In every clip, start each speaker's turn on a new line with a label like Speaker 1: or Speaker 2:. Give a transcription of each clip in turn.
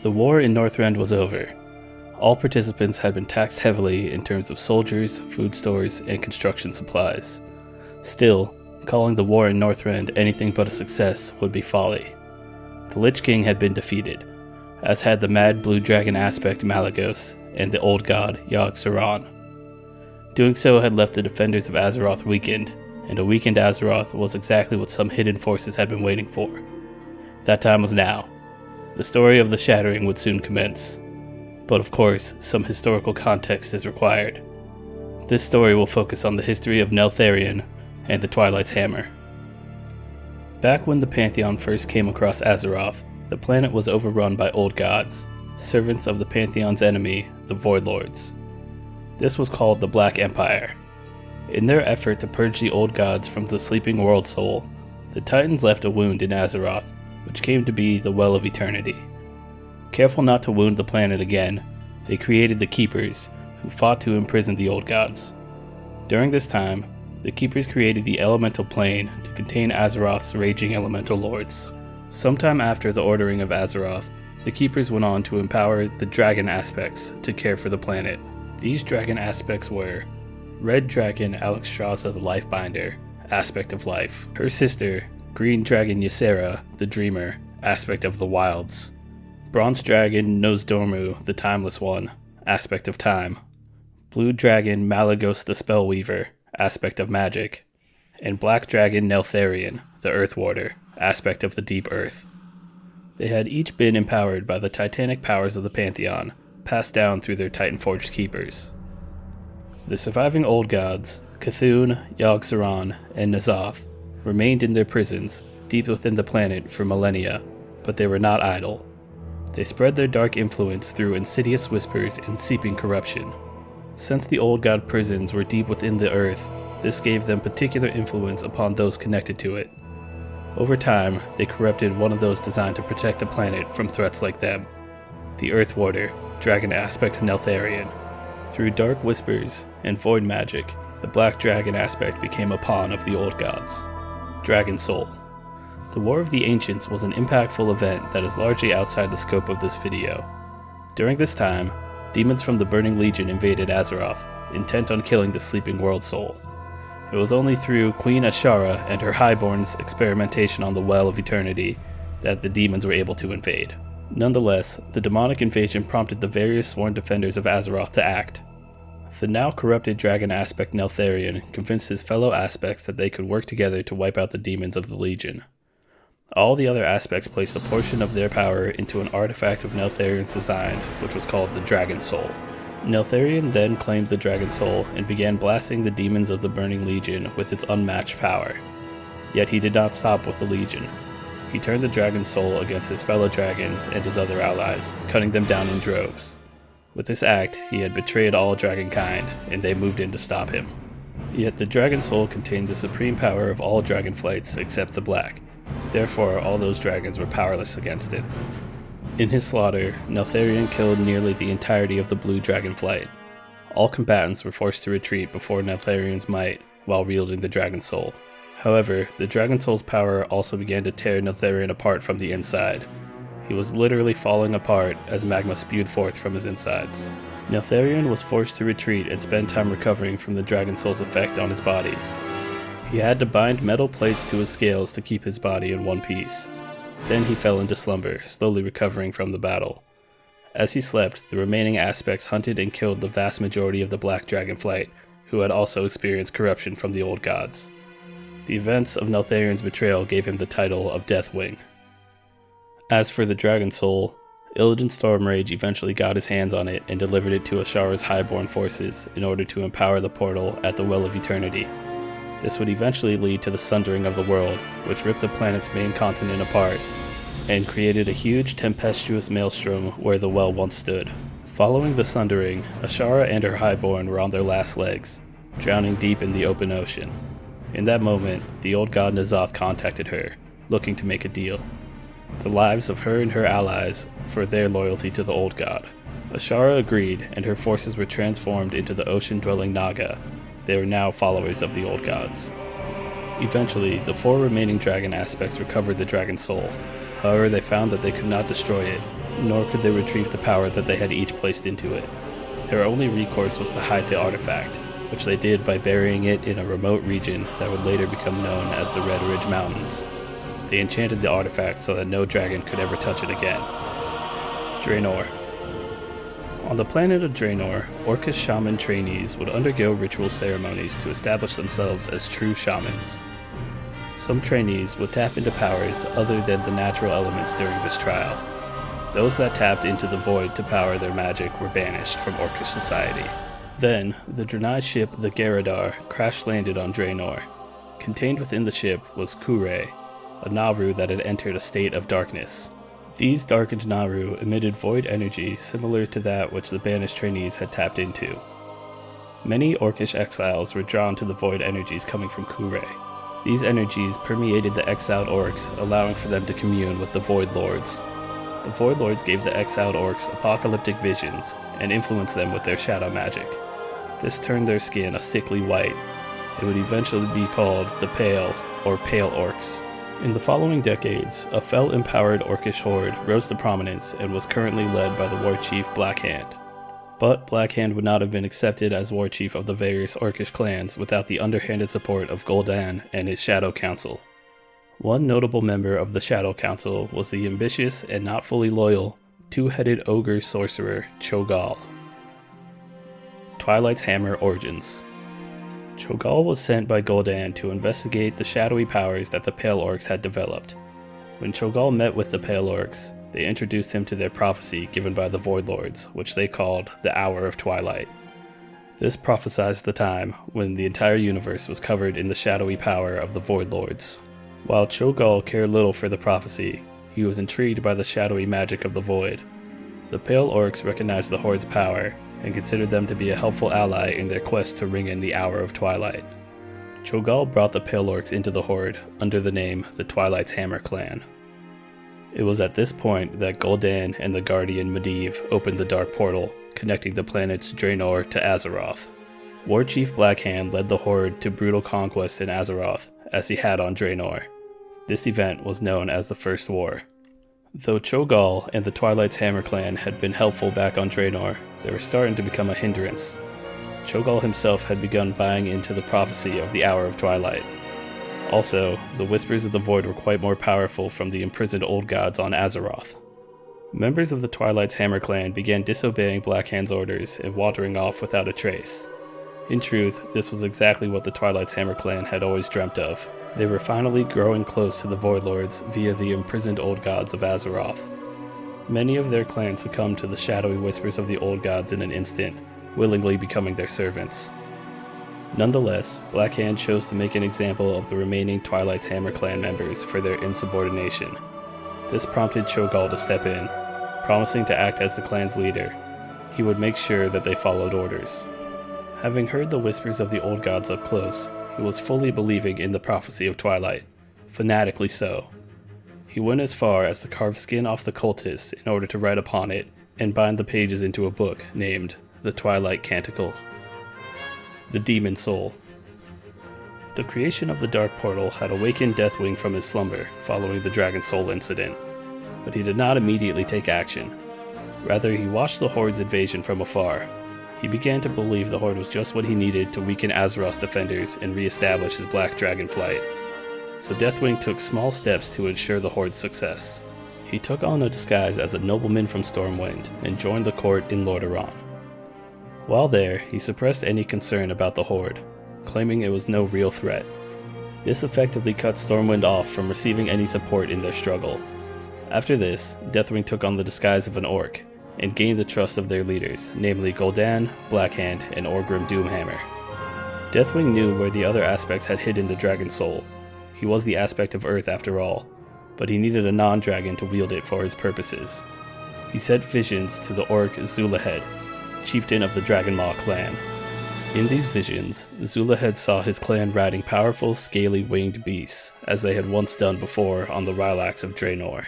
Speaker 1: The war in Northrend was over. All participants had been taxed heavily in terms of soldiers, food stores, and construction supplies. Still, calling the war in Northrend anything but a success would be folly. The Lich King had been defeated, as had the mad blue dragon aspect Malygos and the old god Yogg-Saron. Doing so had left the defenders of Azeroth weakened, and a weakened Azeroth was exactly what some hidden forces had been waiting for. That time was now. The story of the Shattering would soon commence. But of course, some historical context is required. This story will focus on the history of Neltharion and the Twilight's Hammer. Back when the Pantheon first came across Azeroth, the planet was overrun by old gods, servants of the Pantheon's enemy, the Voidlords. This was called the Black Empire. In their effort to purge the old gods from the sleeping world soul, the Titans left a wound in Azeroth, which came to be the Well of Eternity. Careful not to wound the planet again, they created the Keepers, who fought to imprison the old gods. During this time, the Keepers created the Elemental Plane to contain Azeroth's raging elemental lords. Sometime after the ordering of Azeroth, the Keepers went on to empower the Dragon Aspects to care for the planet. These Dragon Aspects were Red Dragon Alexstrasza the Lifebinder, Aspect of Life; her sister, Green Dragon Ysera, the Dreamer, Aspect of the Wilds; Bronze Dragon Nozdormu, the Timeless One, Aspect of Time; Blue Dragon Malygos the Spellweaver, Aspect of Magic; and Black Dragon Neltharion, the Earth Warder, Aspect of the Deep Earth. They had each been empowered by the titanic powers of the Pantheon, passed down through their Titan-forged keepers. The surviving old gods, Cthulhu, Yogg-Saron, and N'Zoth, remained in their prisons, deep within the planet for millennia, but they were not idle. They spread their dark influence through insidious whispers and seeping corruption. Since the old god prisons were deep within the earth, this gave them particular influence upon those connected to it. Over time, they corrupted one of those designed to protect the planet from threats like them, the Earth Warder, Dragon Aspect Neltharion. Through dark whispers and void magic, the Black Dragon Aspect became a pawn of the old gods. Dragon Soul. The War of the Ancients was an impactful event that is largely outside the scope of this video. During this time, demons from the Burning Legion invaded Azeroth, intent on killing the sleeping world soul. It was only through Queen Azshara and her Highborn's experimentation on the Well of Eternity that the demons were able to invade. Nonetheless, the demonic invasion prompted the various sworn defenders of Azeroth to act. The now corrupted dragon aspect Neltharion convinced his fellow aspects that they could work together to wipe out the demons of the Legion. All the other aspects placed a portion of their power into an artifact of Neltharion's design, which was called the Dragon Soul. Neltharion then claimed the Dragon Soul and began blasting the demons of the Burning Legion with its unmatched power. Yet he did not stop with the Legion. He turned the Dragon Soul against his fellow dragons and his other allies, cutting them down in droves. With this act, he had betrayed all dragonkind, and they moved in to stop him. Yet the Dragon Soul contained the supreme power of all dragonflights except the Black. Therefore, all those dragons were powerless against it. In his slaughter, Neltharion killed nearly the entirety of the Blue Dragonflight. All combatants were forced to retreat before Neltharion's might while wielding the Dragon Soul. However, the Dragon Soul's power also began to tear Neltharion apart from the inside. He was literally falling apart as magma spewed forth from his insides. Neltharion was forced to retreat and spend time recovering from the Dragon Soul's effect on his body. He had to bind metal plates to his scales to keep his body in one piece. Then he fell into slumber, slowly recovering from the battle. As he slept, the remaining aspects hunted and killed the vast majority of the Black Dragonflight, who had also experienced corruption from the old gods. The events of Neltharion's betrayal gave him the title of Deathwing. As for the Dragon Soul, Illidan Stormrage eventually got his hands on it and delivered it to Azshara's highborn forces in order to empower the portal at the Well of Eternity. This would eventually lead to the sundering of the world, which ripped the planet's main continent apart, and created a huge tempestuous maelstrom where the well once stood. Following the sundering, Azshara and her highborn were on their last legs, drowning deep in the open ocean. In that moment, the old god N'Zoth contacted her, looking to make a deal. The lives of her and her allies for their loyalty to the old god. Azshara agreed, and her forces were transformed into the ocean-dwelling Naga. They were now followers of the old gods. Eventually, the 4 remaining dragon aspects recovered the Dragon Soul. However, they found that they could not destroy it, nor could they retrieve the power that they had each placed into it. Their only recourse was to hide the artifact, which they did by burying it in a remote region that would later become known as the Red Ridge Mountains. They enchanted the artifact so that no dragon could ever touch it again. Draenor. On the planet of Draenor, Orcish shaman trainees would undergo ritual ceremonies to establish themselves as true shamans. Some trainees would tap into powers other than the natural elements during this trial. Those that tapped into the void to power their magic were banished from Orcish society. Then, the Draenei ship the Garadar crash-landed on Draenor. Contained within the ship was Kure, a Naru that had entered a state of darkness. These darkened Naru emitted void energy similar to that which the banished trainees had tapped into. Many Orcish exiles were drawn to the void energies coming from Kure. These energies permeated the exiled orcs, allowing for them to commune with the Void Lords. The Void Lords gave the exiled orcs apocalyptic visions and influenced them with their shadow magic. This turned their skin a sickly white. They would eventually be called the Pale or Pale Orcs. In the following decades, a fel-empowered Orcish horde rose to prominence and was currently led by the war chief Blackhand. But Blackhand would not have been accepted as war chief of the various Orcish clans without the underhanded support of Gul'dan and his Shadow Council. One notable member of the Shadow Council was the ambitious and not fully loyal two-headed ogre sorcerer Cho'Gall. Twilight's Hammer Origins. Cho'Gall was sent by Gul'dan to investigate the shadowy powers that the Pale Orcs had developed. When Cho'Gall met with the Pale Orcs, they introduced him to their prophecy given by the Void Lords, which they called the Hour of Twilight. This prophesied the time when the entire universe was covered in the shadowy power of the Void Lords. While Cho'Gall cared little for the prophecy, he was intrigued by the shadowy magic of the Void. The Pale Orcs recognized the Horde's power and considered them to be a helpful ally in their quest to ring in the Hour of Twilight. Cho'Gall brought the Pale Orcs into the Horde under the name the Twilight's Hammer Clan. It was at this point that Gul'dan and the Guardian Medivh opened the Dark Portal, connecting the planets Draenor to Azeroth. War Chief Blackhand led the Horde to brutal conquest in Azeroth, as he had on Draenor. This event was known as the First War. Though Cho'Gall and the Twilight's Hammer Clan had been helpful back on Draenor, they were starting to become a hindrance. Cho'Gall himself had begun buying into the prophecy of the Hour of Twilight. Also, the Whispers of the Void were quite more powerful from the imprisoned old gods on Azeroth. Members of the Twilight's Hammer Clan began disobeying Blackhand's orders and wandering off without a trace. In truth, this was exactly what the Twilight's Hammer Clan had always dreamt of. They were finally growing close to the Void Lords via the imprisoned old gods of Azeroth. Many of their clans succumbed to the shadowy whispers of the old gods in an instant, willingly becoming their servants. Nonetheless, Blackhand chose to make an example of the remaining Twilight's Hammer Clan members for their insubordination. This prompted Cho'Gall to step in, promising to act as the clan's leader. He would make sure that they followed orders. Having heard the whispers of the old gods up close, he was fully believing in the prophecy of Twilight, fanatically so. He went as far as to carve skin off the cultists in order to write upon it and bind the pages into a book named the Twilight Canticle. The Demon Soul. The creation of the Dark Portal had awakened Deathwing from his slumber following the Dragon Soul incident, but he did not immediately take action. Rather, he watched the Horde's invasion from afar. He began to believe the Horde was just what he needed to weaken Azeroth's defenders and re-establish his Black Dragon flight. So Deathwing took small steps to ensure the Horde's success. He took on a disguise as a nobleman from Stormwind and joined the court in Lordaeron. While there, he suppressed any concern about the Horde, claiming it was no real threat. This effectively cut Stormwind off from receiving any support in their struggle. After this, Deathwing took on the disguise of an orc, and gained the trust of their leaders, namely Gul'dan, Blackhand, and Orgrim Doomhammer. Deathwing knew where the other aspects had hidden the Dragon Soul. He was the aspect of Earth after all, but he needed a non-dragon to wield it for his purposes. He sent visions to the orc Zulahed, chieftain of the Dragonmaw clan. In these visions, Zulahed saw his clan riding powerful, scaly winged beasts, as they had once done before on the Rhylax of Draenor.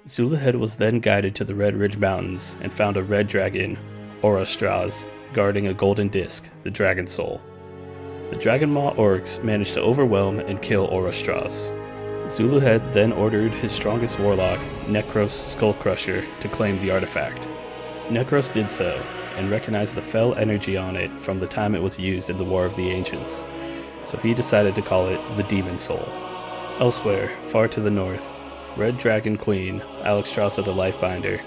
Speaker 1: Zulahed was then guided to the Red Ridge Mountains and found a red dragon, Orastraz, guarding a golden disc, the Dragon Soul. The Dragonmaw orcs managed to overwhelm and kill Orastraz. Zuluhead then ordered his strongest warlock, Nekros Skullcrusher, to claim the artifact. Nekros did so, and recognized the fell energy on it from the time it was used in the War of the Ancients, so he decided to call it the Demon Soul. Elsewhere, far to the north, Red Dragon Queen, Alexstrasza the Lifebinder,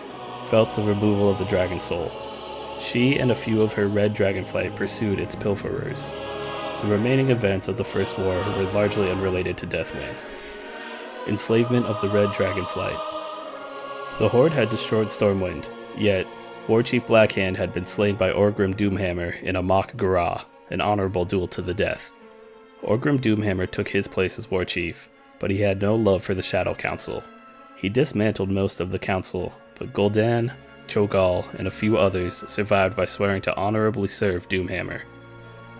Speaker 1: felt the removal of the Dragon Soul. She and a few of her Red Dragonflight pursued its pilferers. The remaining events of the First War were largely unrelated to Deathwing. Enslavement of the Red Dragonflight. The Horde had destroyed Stormwind, yet Warchief Blackhand had been slain by Orgrim Doomhammer in a mock Garah, an honorable duel to the death. Orgrim Doomhammer took his place as Warchief, but he had no love for the Shadow Council. He dismantled most of the council, but Gul'dan, Cho'Gall, and a few others survived by swearing to honorably serve Doomhammer.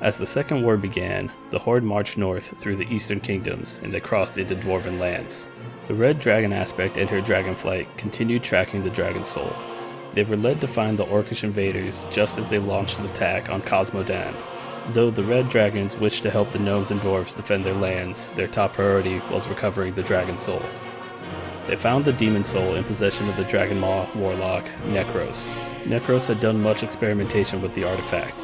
Speaker 1: As the Second War began, the Horde marched north through the Eastern Kingdoms, and they crossed into Dwarven lands. The Red Dragon Aspect and her Dragonflight continued tracking the Dragon Soul. They were led to find the Orcish invaders just as they launched an attack on Cosmodan. Though the Red Dragons wished to help the Gnomes and Dwarves defend their lands, their top priority was recovering the Dragon Soul. They found the Demon Soul in possession of the Dragon Maw warlock, Nekros. Nekros had done much experimentation with the artifact.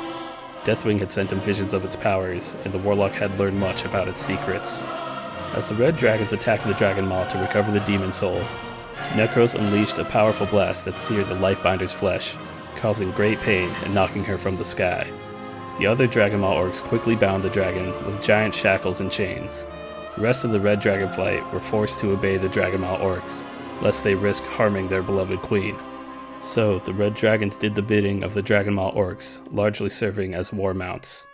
Speaker 1: Deathwing had sent him visions of its powers, and the warlock had learned much about its secrets. As the Red Dragons attacked the Dragon Maw to recover the Demon Soul, Nekros unleashed a powerful blast that seared the Lifebinder's flesh, causing great pain and knocking her from the sky. The other Dragon Maw orcs quickly bound the dragon with giant shackles and chains. The rest of the Red Dragonflight were forced to obey the Dragon Maw orcs, lest they risk harming their beloved queen. So, the Red Dragons did the bidding of the Dragon Maw orcs, largely serving as war mounts.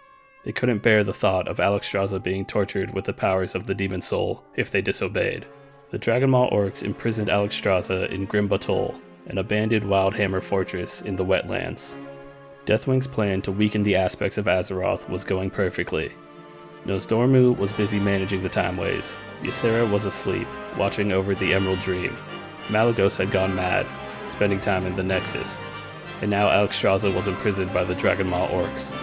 Speaker 1: They couldn't bear the thought of Alexstrasza being tortured with the powers of the Demon Soul if they disobeyed. The Dragon Maw orcs imprisoned Alexstrasza in Grim Batol, an abandoned Wildhammer fortress in the wetlands. Deathwing's plan to weaken the aspects of Azeroth was going perfectly. Nosdormu was busy managing the Timeways, Ysera was asleep, watching over the Emerald Dream, Malygos had gone mad, spending time in the Nexus, and now Alexstrasza was imprisoned by the Dragon Maw orcs.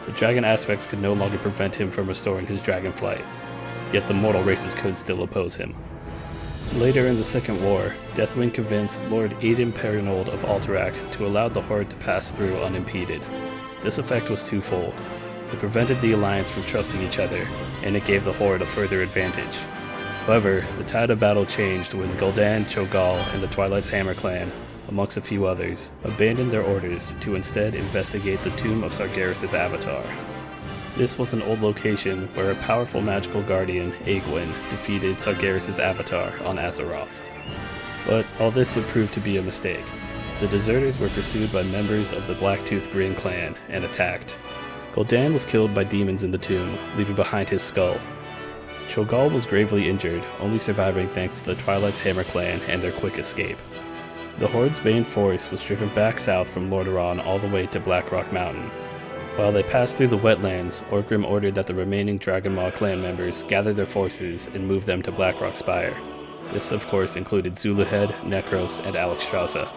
Speaker 1: The dragon aspects could no longer prevent him from restoring his dragonflight, yet the mortal races could still oppose him. Later in the Second War, Deathwing convinced Lord Aiden Perinold of Alterac to allow the Horde to pass through unimpeded. This effect was twofold. It prevented the Alliance from trusting each other, and it gave the Horde a further advantage. However, the tide of battle changed when Gul'dan, Cho'Gall, and the Twilight's Hammer clan, amongst a few others, abandoned their orders to instead investigate the tomb of Sargeras' avatar. This was an old location where a powerful magical guardian, Aegwynn, defeated Sargeras' avatar on Azeroth. But all this would prove to be a mistake. The deserters were pursued by members of the Blacktooth Grin clan and attacked. Gul'dan was killed by demons in the tomb, leaving behind his skull. Cho'Gall was gravely injured, only surviving thanks to the Twilight's Hammer clan and their quick escape. The Horde's main force was driven back south from Lordaeron all the way to Blackrock Mountain. While they passed through the wetlands, Orgrim ordered that the remaining Dragon Maw clan members gather their forces and move them to Blackrock Spire. This, of course, included Zuluhead, Nekros, and Alexstrasza.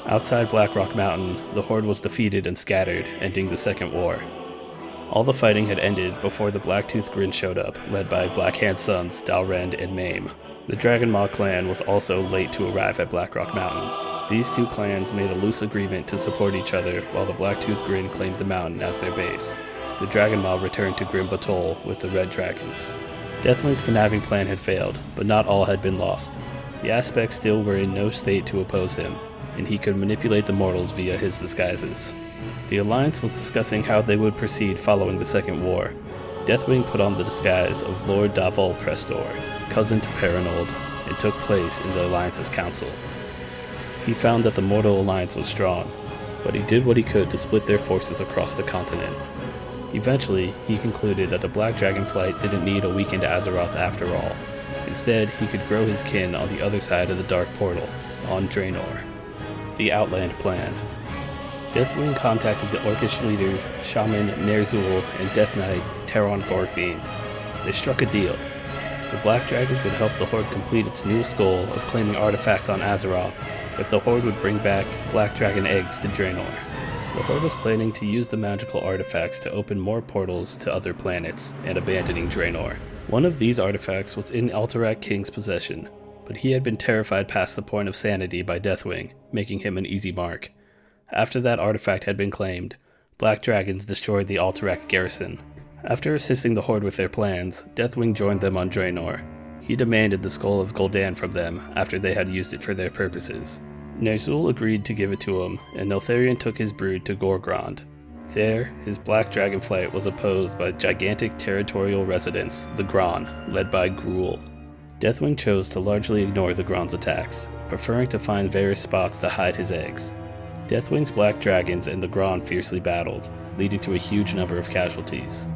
Speaker 1: Outside Blackrock Mountain, the Horde was defeated and scattered, ending the Second War. All the fighting had ended before the Blacktooth Grin showed up, led by Blackhand's sons Dalrend and Maim. The Dragon Maw clan was also late to arrive at Blackrock Mountain. These two clans made a loose agreement to support each other while the Blacktooth Grin claimed the mountain as their base. The Dragon Maw returned to Grim Batol with the Red Dragons. Deathwing's conniving plan had failed, but not all had been lost. The Aspects still were in no state to oppose him, and he could manipulate the mortals via his disguises. The Alliance was discussing how they would proceed following the Second War. Deathwing put on the disguise of Lord Davol Prestor, cousin to Perinold, and took place in the Alliance's council. He found that the Mortal Alliance was strong, but he did what he could to split their forces across the continent. Eventually, he concluded that the Black Dragonflight didn't need a weakened Azeroth after all. Instead, he could grow his kin on the other side of the Dark Portal, on Draenor. The Outland Plan. Deathwing contacted the Orcish leaders Shaman Ner'zhul and Death Knight Teron Gorfiend. They struck a deal. The Black Dragons would help the Horde complete its newest goal of claiming artifacts on Azeroth if the Horde would bring back Black Dragon eggs to Draenor. The Horde was planning to use the magical artifacts to open more portals to other planets and abandoning Draenor. One of these artifacts was in Alterac King's possession, but he had been terrified past the point of sanity by Deathwing, making him an easy mark. After that artifact had been claimed, Black Dragons destroyed the Alterac garrison. After assisting the Horde with their plans, Deathwing joined them on Draenor. He demanded the Skull of Gul'dan from them after they had used it for their purposes. Ner'zhul agreed to give it to him, and Neltharion took his brood to Gorgrond. There, his black dragon flight was opposed by gigantic territorial residents, the Gron, led by Gruul. Deathwing chose to largely ignore the Gron's attacks, preferring to find various spots to hide his eggs. Deathwing's black dragons and the Gron fiercely battled, leading to a huge number of casualties.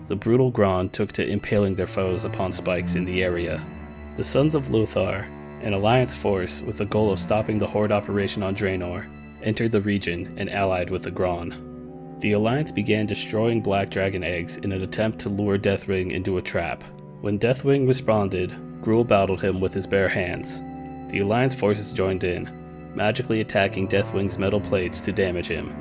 Speaker 1: The brutal Gron took to impaling their foes upon spikes in the area. The Sons of Lothar, an alliance force with the goal of stopping the Horde operation on Draenor, entered the region and allied with the Gron. The alliance began destroying black dragon eggs in an attempt to lure Deathwing into a trap. When Deathwing responded, Gruul battled him with his bare hands. The alliance forces joined in, magically attacking Deathwing's metal plates to damage him.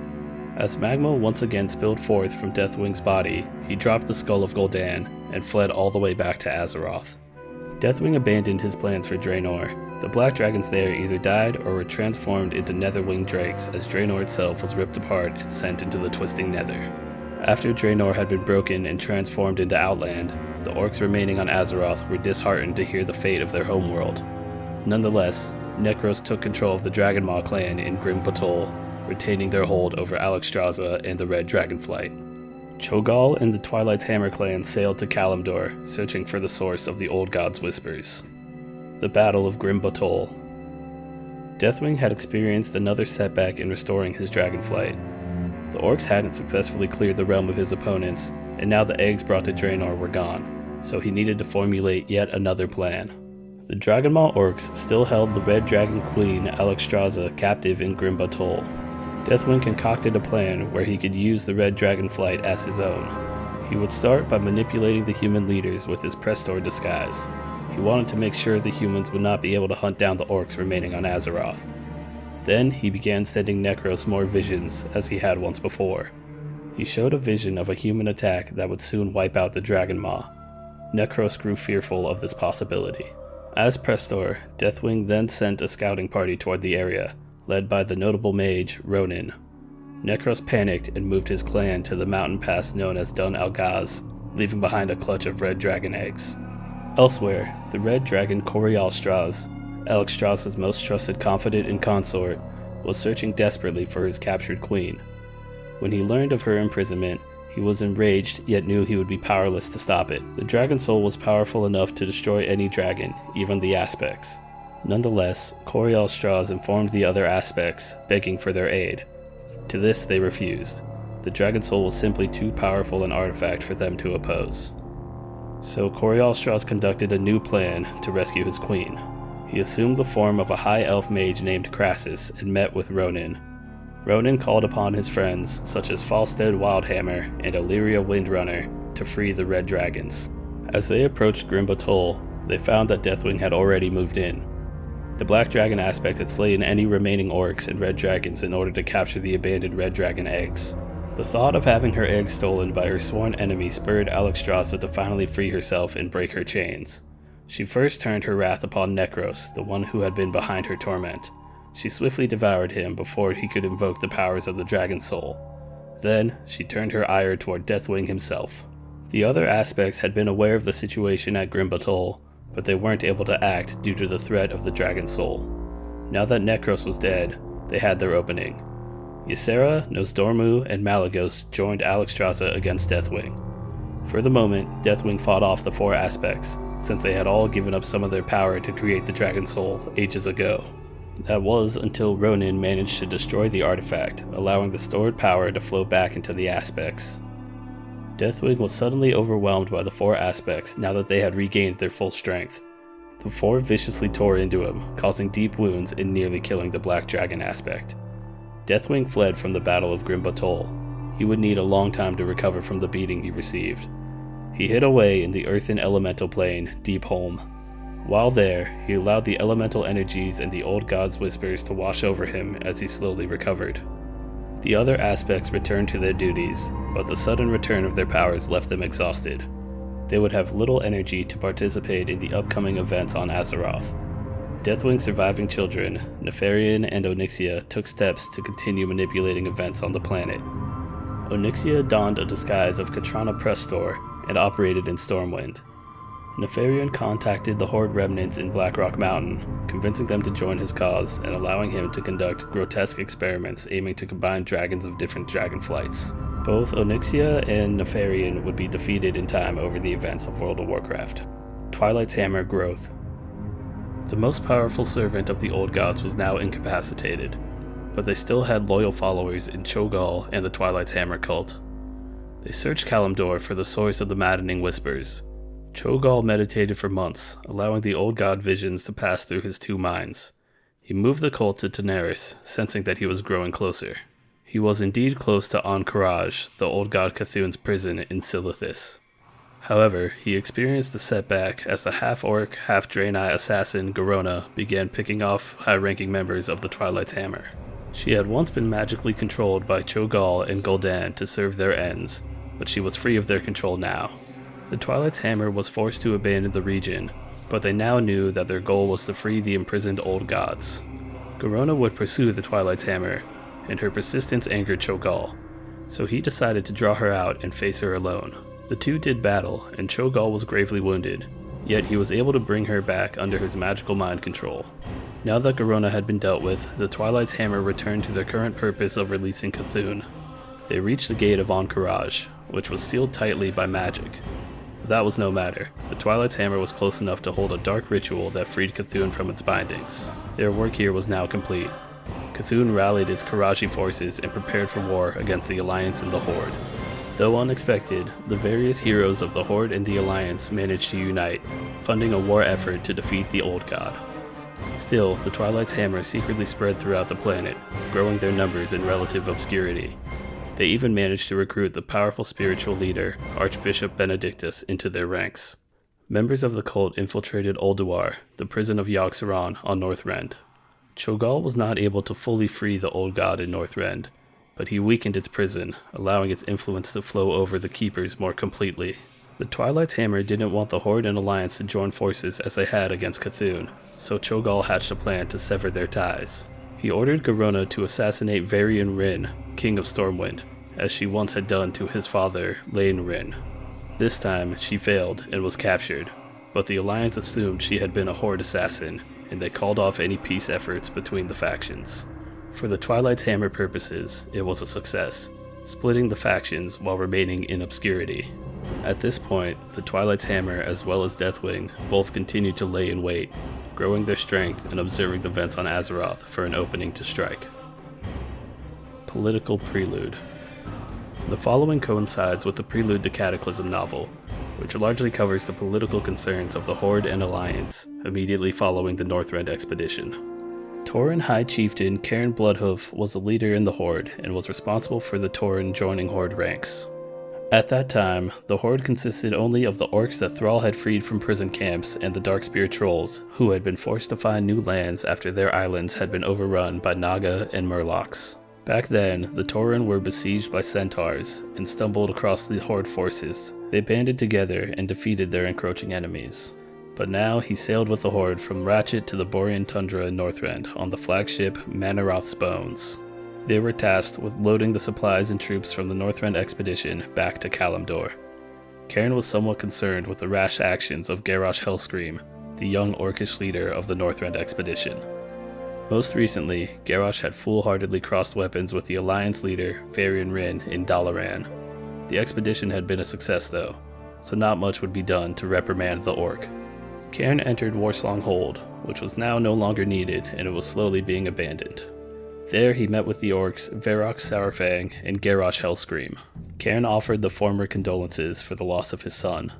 Speaker 1: As magma once again spilled forth from Deathwing's body, he dropped the Skull of Gul'dan and fled all the way back to Azeroth. Deathwing abandoned his plans for Draenor. The black dragons there either died or were transformed into netherwing drakes as Draenor itself was ripped apart and sent into the twisting nether. After Draenor had been broken and transformed into Outland, the orcs remaining on Azeroth were disheartened to hear the fate of their homeworld. Nonetheless, Necros took control of the Dragonmaw clan in Grim Batol, retaining their hold over Alexstrasza and the Red Dragonflight. Cho'Gall and the Twilight's Hammer clan sailed to Kalimdor, searching for the source of the Old God's whispers. The Battle of Grim Batol. Deathwing had experienced another setback in restoring his dragonflight. The orcs hadn't successfully cleared the realm of his opponents, and now the eggs brought to Draenor were gone, so he needed to formulate yet another plan. The Dragonmaw orcs still held the Red Dragon Queen Alexstrasza captive in Grim Batol. Deathwing concocted a plan where he could use the Red Dragonflight as his own. He would start by manipulating the human leaders with his Prestor disguise. He wanted to make sure the humans would not be able to hunt down the orcs remaining on Azeroth. Then he began sending Necros more visions, as he had once before. He showed a vision of a human attack that would soon wipe out the Dragonmaw. Necros grew fearful of this possibility. As Prestor, Deathwing then sent a scouting party toward the area, led by the notable mage, Ronin. Necros panicked and moved his clan to the mountain pass known as Dun Algaz, leaving behind a clutch of red dragon eggs. Elsewhere, the red dragon Corial Straz, Alexstrasza's most trusted confidant and consort, was searching desperately for his captured queen. When he learned of her imprisonment, he was enraged yet knew he would be powerless to stop it. The dragon soul was powerful enough to destroy any dragon, even the aspects. Nonetheless, Corial Straz informed the other aspects, begging for their aid. To this they refused. The dragon soul was simply too powerful an artifact for them to oppose. So Corial Straz conducted a new plan to rescue his queen. He assumed the form of a high elf mage named Crassus and met with Ronin. Ronin called upon his friends, such as Falstead Wildhammer and Illyria Windrunner, to free the red dragons. As they approached Grim Batol, they found that Deathwing had already moved in. The Black Dragon aspect had slain any remaining orcs and red dragons in order to capture the abandoned red dragon eggs. The thought of having her eggs stolen by her sworn enemy spurred Alexstrasza to finally free herself and break her chains. She first turned her wrath upon Necros, the one who had been behind her torment. She swiftly devoured him before he could invoke the powers of the dragon soul. Then, she turned her ire toward Deathwing himself. The other aspects had been aware of the situation at Grim Batol, but they weren't able to act due to the threat of the dragon soul. Now that Necros was dead, they had their opening. Ysera, Nosdormu, and Malygos joined Alexstrasza against Deathwing. For the moment, Deathwing fought off the four aspects, since they had all given up some of their power to create the dragon soul ages ago. That was until Ronin managed to destroy the artifact, allowing the stored power to flow back into the aspects. Deathwing was suddenly overwhelmed by the four aspects now that they had regained their full strength. The four viciously tore into him, causing deep wounds and nearly killing the Black Dragon aspect. Deathwing fled from the Battle of Grim Batol. He would need a long time to recover from the beating he received. He hid away in the earthen elemental plane, Deepholm. While there, he allowed the elemental energies and the old god's whispers to wash over him as he slowly recovered. The other aspects returned to their duties, but the sudden return of their powers left them exhausted. they would have little energy to participate in the upcoming events on Azeroth. Deathwing's surviving children, Nefarian and Onyxia, took steps to continue manipulating events on the planet. Onyxia donned a disguise of Katrana Press Store and operated in Stormwind. Nefarian contacted the Horde remnants in Blackrock Mountain, convincing them to join his cause and allowing him to conduct grotesque experiments aiming to combine dragons of different dragonflights. Both Onyxia and Nefarian would be defeated in time over the events of World of Warcraft. Twilight's Hammer growth. The most powerful servant of the Old Gods was now incapacitated, but they still had loyal followers in Cho'Gall and the Twilight's Hammer cult. They searched Kalimdor for the source of the maddening whispers. Cho'Gall meditated for months, allowing the Old God visions to pass through his two minds. He moved the cult to Daenerys, sensing that he was growing closer. He was indeed close to Ahn'Qiraj, the Old God Cthulhu's prison in Silithus. However, he experienced a setback as the half-orc, half-Draenei assassin Garona began picking off high-ranking members of the Twilight's Hammer. She had once been magically controlled by Cho'Gall and Gul'dan to serve their ends, but she was free of their control now. The Twilight's Hammer was forced to abandon the region, but they now knew that their goal was to free the imprisoned Old Gods. Garona would pursue the Twilight's Hammer, and her persistence angered Cho'Gall, so he decided to draw her out and face her alone. The two did battle, and Cho'Gall was gravely wounded, yet he was able to bring her back under his magical mind control. Now that Garona had been dealt with, the Twilight's Hammer returned to their current purpose of releasing Cthulhu. They reached the gate of Ahn'Qiraj, which was sealed tightly by magic. But that was no matter. The Twilight's Hammer was close enough to hold a dark ritual that freed Cthulhu from its bindings. Their work here was now complete. Cthulhu rallied its Karaji forces and prepared for war against the Alliance and the Horde. Though unexpected, the various heroes of the Horde and the Alliance managed to unite, funding a war effort to defeat the Old God. Still, the Twilight's Hammer secretly spread throughout the planet, growing their numbers in relative obscurity. They even managed to recruit the powerful spiritual leader, Archbishop Benedictus, into their ranks. Members of the cult infiltrated Ulduar, the prison of Yogg-Saron on Northrend. Cho'Gall was not able to fully free the Old God in Northrend, but he weakened its prison, allowing its influence to flow over the Keepers more completely. The Twilight's Hammer didn't want the Horde and Alliance to join forces as they had against Cthulhu, so Cho'Gall hatched a plan to sever their ties. He ordered Garona to assassinate Varian Wrynn, King of Stormwind, as she once had done to his father, Lane Wrynn. This time, she failed and was captured, but the Alliance assumed she had been a Horde assassin, and they called off any peace efforts between the factions. For the Twilight's Hammer purposes, it was a success, splitting the factions while remaining in obscurity. At this point, the Twilight's Hammer as well as Deathwing both continued to lay in wait, growing their strength and observing the events on Azeroth for an opening to strike. Political Prelude. The following coincides with the Prelude to Cataclysm novel, which largely covers the political concerns of the Horde and Alliance immediately following the Northrend expedition. Tauren High Chieftain Cairn Bloodhoof was the leader in the Horde and was responsible for the Tauren joining Horde ranks. At that time, the Horde consisted only of the orcs that Thrall had freed from prison camps and the Darkspear trolls, who had been forced to find new lands after their islands had been overrun by Naga and Murlocs. Back then, the Tauren were besieged by centaurs and stumbled across the Horde forces. They banded together and defeated their encroaching enemies. But now he sailed with the Horde from Ratchet to the Borean Tundra in Northrend on the flagship Manaroth's Bones. They were tasked with loading the supplies and troops from the Northrend expedition back to Kalimdor. Cairn was somewhat concerned with the rash actions of Garrosh Hellscream, the young orcish leader of the Northrend expedition. Most recently, Garrosh had foolhardily crossed weapons with the Alliance leader Varian Wrynn in Dalaran. The expedition had been a success though, so not much would be done to reprimand the orc. Cairn entered Warsong Hold, which was now no longer needed and it was slowly being abandoned. There he met with the orcs Varrock Saurfang and Garrosh Hellscream. Cairn offered the former condolences for the loss of his son.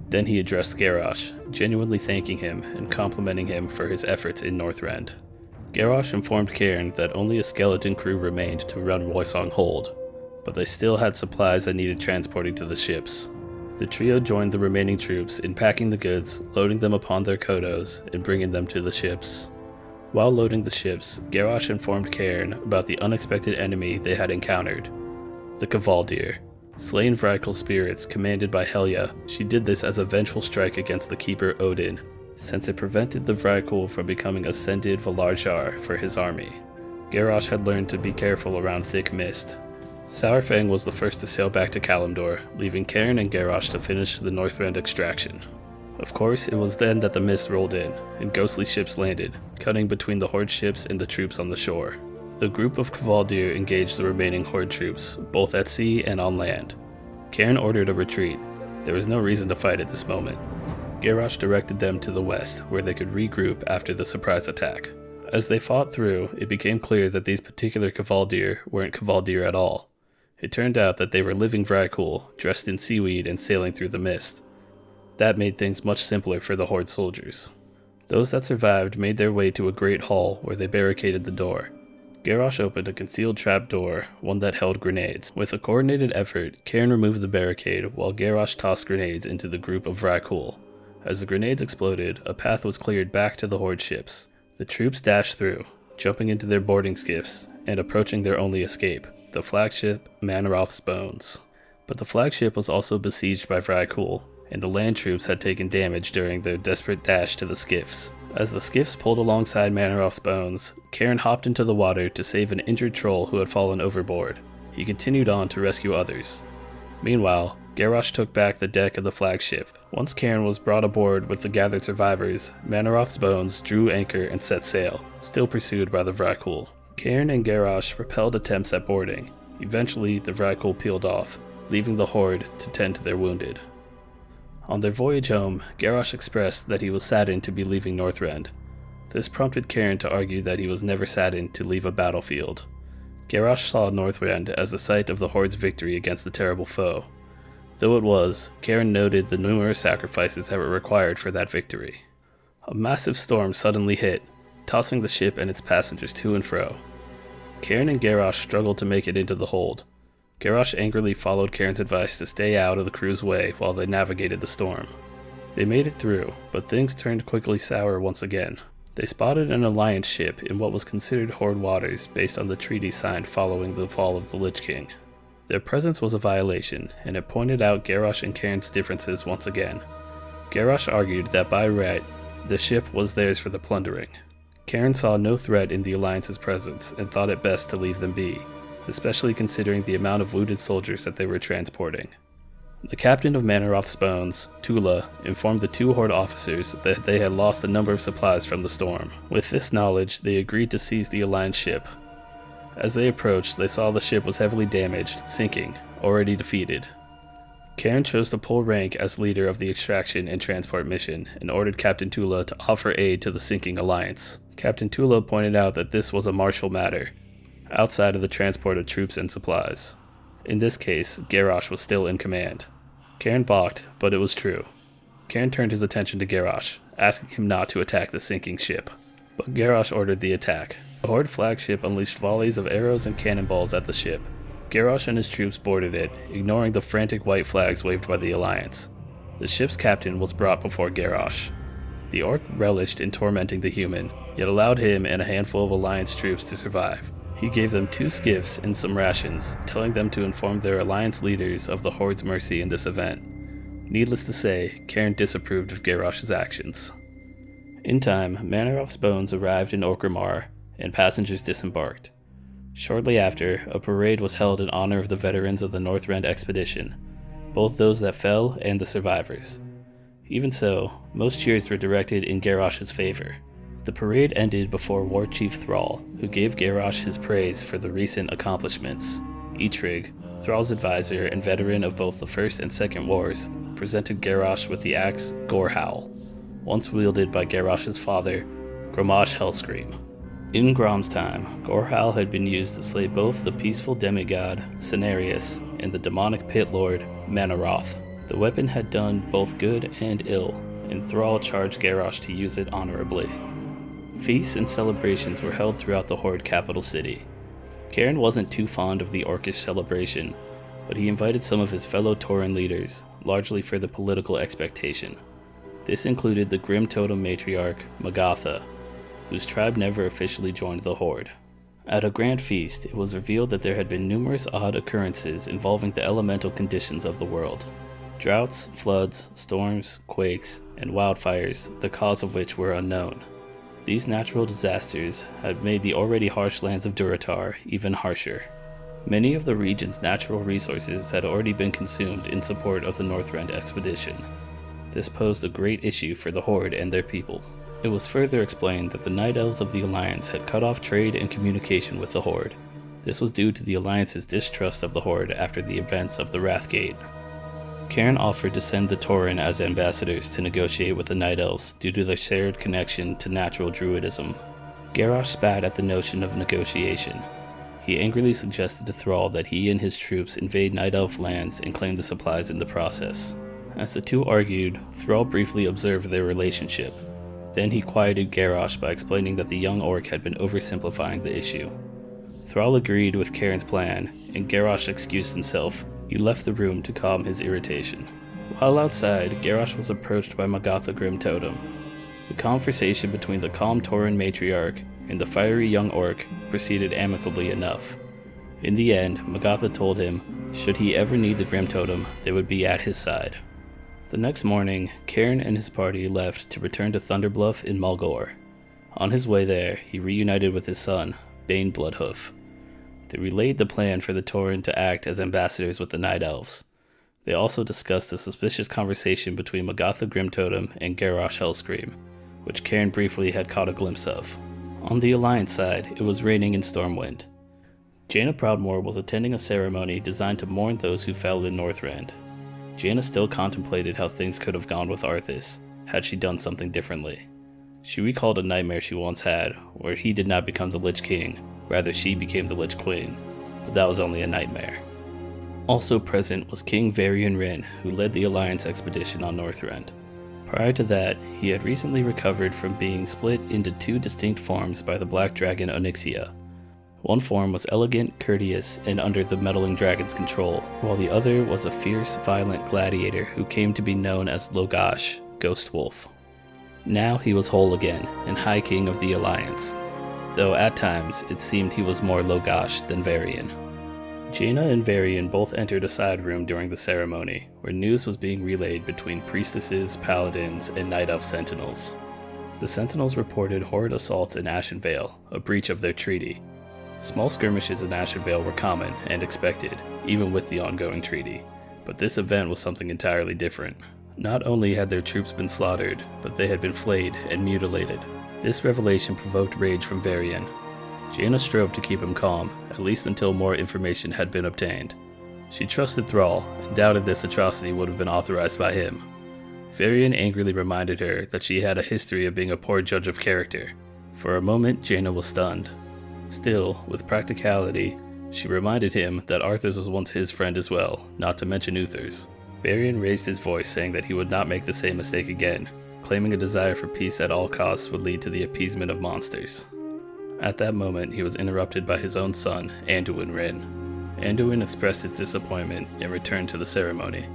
Speaker 1: Then he addressed Garrosh, genuinely thanking him and complimenting him for his efforts in Northrend. Garrosh informed Cairn that only a skeleton crew remained to run Warsong Hold, but they still had supplies that needed transporting to the ships. The trio joined the remaining troops in packing the goods, loading them upon their kodos, and bringing them to the ships. While loading the ships, Garrosh informed Cairn about the unexpected enemy they had encountered, the Kavaldir, Slain Vrykul spirits commanded by Helya, she did this as a vengeful strike against the Keeper Odin, since it prevented the Vrykul from becoming ascended Valarjar for his army. Garrosh had learned to be careful around thick mist. Saurfang was the first to sail back to Kalimdor, leaving Cairn and Garrosh to finish the Northrend extraction. Of course, it was then that the mist rolled in, and ghostly ships landed, cutting between the Horde ships and the troops on the shore. The group of Kvaldir engaged the remaining Horde troops, both at sea and on land. Cairn ordered a retreat. There was no reason to fight at this moment. Garrosh directed them to the west, where they could regroup after the surprise attack. As they fought through, it became clear that these particular Kvaldir weren't Kvaldir at all. It turned out that they were living Vrykul, dressed in seaweed and sailing through the mist. That made things much simpler for the Horde soldiers. Those that survived made their way to a great hall where they barricaded the door. Garrosh opened a concealed trap door, one that held grenades. With a coordinated effort, Cairn removed the barricade while Garrosh tossed grenades into the group of Vrykul. As the grenades exploded, a path was cleared back to the Horde ships. The troops dashed through, jumping into their boarding skiffs and approaching their only escape, the flagship Manaroth's Bones. But the flagship was also besieged by Vrykul, and the land troops had taken damage during their desperate dash to the skiffs. As the skiffs pulled alongside Manaroth's Bones, Cairn hopped into the water to save an injured troll who had fallen overboard. He continued on to rescue others. Meanwhile, Garrosh took back the deck of the flagship. Once Cairn was brought aboard with the gathered survivors, Manaroth's Bones drew anchor and set sail, still pursued by the Vrykul. Cairn and Garrosh repelled attempts at boarding. Eventually, the Vrykul peeled off, leaving the Horde to tend to their wounded. On their voyage home, Garrosh expressed that he was saddened to be leaving Northrend. This prompted Cairn to argue that he was never saddened to leave a battlefield. Garrosh saw Northrend as the site of the Horde's victory against the terrible foe. Though it was, Cairn noted the numerous sacrifices that were required for that victory. A massive storm suddenly hit, tossing the ship and its passengers to and fro. Cairn and Garrosh struggled to make it into the hold. Garrosh angrily followed Cairn's advice to stay out of the crew's way while they navigated the storm. They made it through, but things turned quickly sour once again. They spotted an alliance ship in what was considered Horde waters based on the treaty signed following the fall of the Lich King. Their presence was a violation, and it pointed out Garrosh and Cairn's differences once again. Garrosh argued that by right, the ship was theirs for the plundering. Cairn saw no threat in the Alliance's presence and thought it best to leave them be, especially considering the amount of wounded soldiers that they were transporting. The captain of Manaroth's Bones, Tula, informed the two Horde officers that they had lost a number of supplies from the storm. With this knowledge, they agreed to seize the Alliance ship. As they approached, they saw the ship was heavily damaged, sinking, already defeated. Cairn chose to pull rank as leader of the extraction and transport mission and ordered Captain Tula to offer aid to the sinking Alliance. Captain Tula pointed out that this was a martial matter, outside of the transport of troops and supplies. In this case, Garrosh was still in command. Cairn balked, but it was true. Cairn turned his attention to Garrosh, asking him not to attack the sinking ship. But Garrosh ordered the attack. The Horde flagship unleashed volleys of arrows and cannonballs at the ship. Garrosh and his troops boarded it, ignoring the frantic white flags waved by the Alliance. The ship's captain was brought before Garrosh. The orc relished in tormenting the human, yet allowed him and a handful of Alliance troops to survive. He gave them 2 skiffs and some rations, telling them to inform their Alliance leaders of the Horde's mercy in this event. Needless to say, Cairn disapproved of Garrosh's actions. In time, Manaroth's Bones arrived in Orgrimmar, and passengers disembarked. Shortly after, a parade was held in honor of the veterans of the Northrend expedition, both those that fell and the survivors. Even so, most cheers were directed in Garrosh's favor. The parade ended before War Chief Thrall, who gave Garrosh his praise for the recent accomplishments. Eitrig, Thrall's advisor and veteran of both the First and Second Wars, presented Garrosh with the axe Gorehowl, once wielded by Garrosh's father, Grommash Hellscream. In Grom's time, Gorehowl had been used to slay both the peaceful demigod, Cenarius, and the demonic pit lord, Manaroth. The weapon had done both good and ill, and Thrall charged Garrosh to use it honorably. Feasts and celebrations were held throughout the Horde capital city. Cairn wasn't too fond of the orcish celebration, but he invited some of his fellow Tauren leaders, largely for the political expectation. This included the Grim Totem matriarch, Magatha, whose tribe never officially joined the Horde. At a grand feast, it was revealed that there had been numerous odd occurrences involving the elemental conditions of the world. Droughts, floods, storms, quakes, and wildfires, the cause of which were unknown. These natural disasters had made the already harsh lands of Durotar even harsher. Many of the region's natural resources had already been consumed in support of the Northrend expedition. This posed a great issue for the Horde and their people. It was further explained that the Night Elves of the Alliance had cut off trade and communication with the Horde. This was due to the Alliance's distrust of the Horde after the events of the Wrathgate. Cairn offered to send the Tauren as ambassadors to negotiate with the Night Elves due to their shared connection to natural druidism. Garrosh spat at the notion of negotiation. He angrily suggested to Thrall that he and his troops invade Night Elf lands and claim the supplies in the process. As the two argued, Thrall briefly observed their relationship. Then he quieted Garrosh by explaining that the young orc had been oversimplifying the issue. Thrall agreed with Cairn's plan, and Garrosh excused himself. He left the room to calm his irritation. While outside, Garrosh was approached by Magatha Grimtotem. The conversation between the calm Tauren matriarch and the fiery young orc proceeded amicably enough. In the end, Magatha told him, should he ever need the Grimtotem, they would be at his side. The next morning, Cairn and his party left to return to Thunderbluff in Mulgore. On his way there, he reunited with his son, Bane Bloodhoof. They relayed the plan for the Tauren to act as ambassadors with the Night Elves. They also discussed the suspicious conversation between Magatha Grimtotem and Garrosh Hellscream, which Cairn briefly had caught a glimpse of. On the Alliance side, it was raining in Stormwind. Jaina Proudmoore was attending a ceremony designed to mourn those who fell in Northrend. Jaina still contemplated how things could have gone with Arthas, had she done something differently. She recalled a nightmare she once had, where he did not become the Lich King, rather she became the Lich Queen, but that was only a nightmare. Also present was King Varian Wrynn, who led the Alliance expedition on Northrend. Prior to that, he had recently recovered from being split into two distinct forms by the Black Dragon Onyxia. One form was elegant, courteous, and under the meddling dragon's control, while the other was a fierce, violent gladiator who came to be known as Logash, Ghost Wolf. Now he was whole again, and High King of the Alliance, though at times it seemed he was more Logash than Varian. Jaina and Varian both entered a side room during the ceremony, where news was being relayed between priestesses, paladins, and Night Elf sentinels. The sentinels reported horde assaults in Ashenvale, a breach of their treaty. Small skirmishes in Ashenvale were common and expected, even with the ongoing treaty, but this event was something entirely different. Not only had their troops been slaughtered, but they had been flayed and mutilated. This revelation provoked rage from Varian. Jaina strove to keep him calm, at least until more information had been obtained. She trusted Thrall, and doubted this atrocity would have been authorized by him. Varian angrily reminded her that she had a history of being a poor judge of character. For a moment, Jaina was stunned. Still, with practicality, she reminded him that Arthas was once his friend as well, not to mention Uther's. Varian raised his voice, saying that he would not make the same mistake again, claiming a desire for peace at all costs would lead to the appeasement of monsters. At that moment, he was interrupted by his own son, Anduin Wrynn. Anduin expressed his disappointment and returned to the ceremony.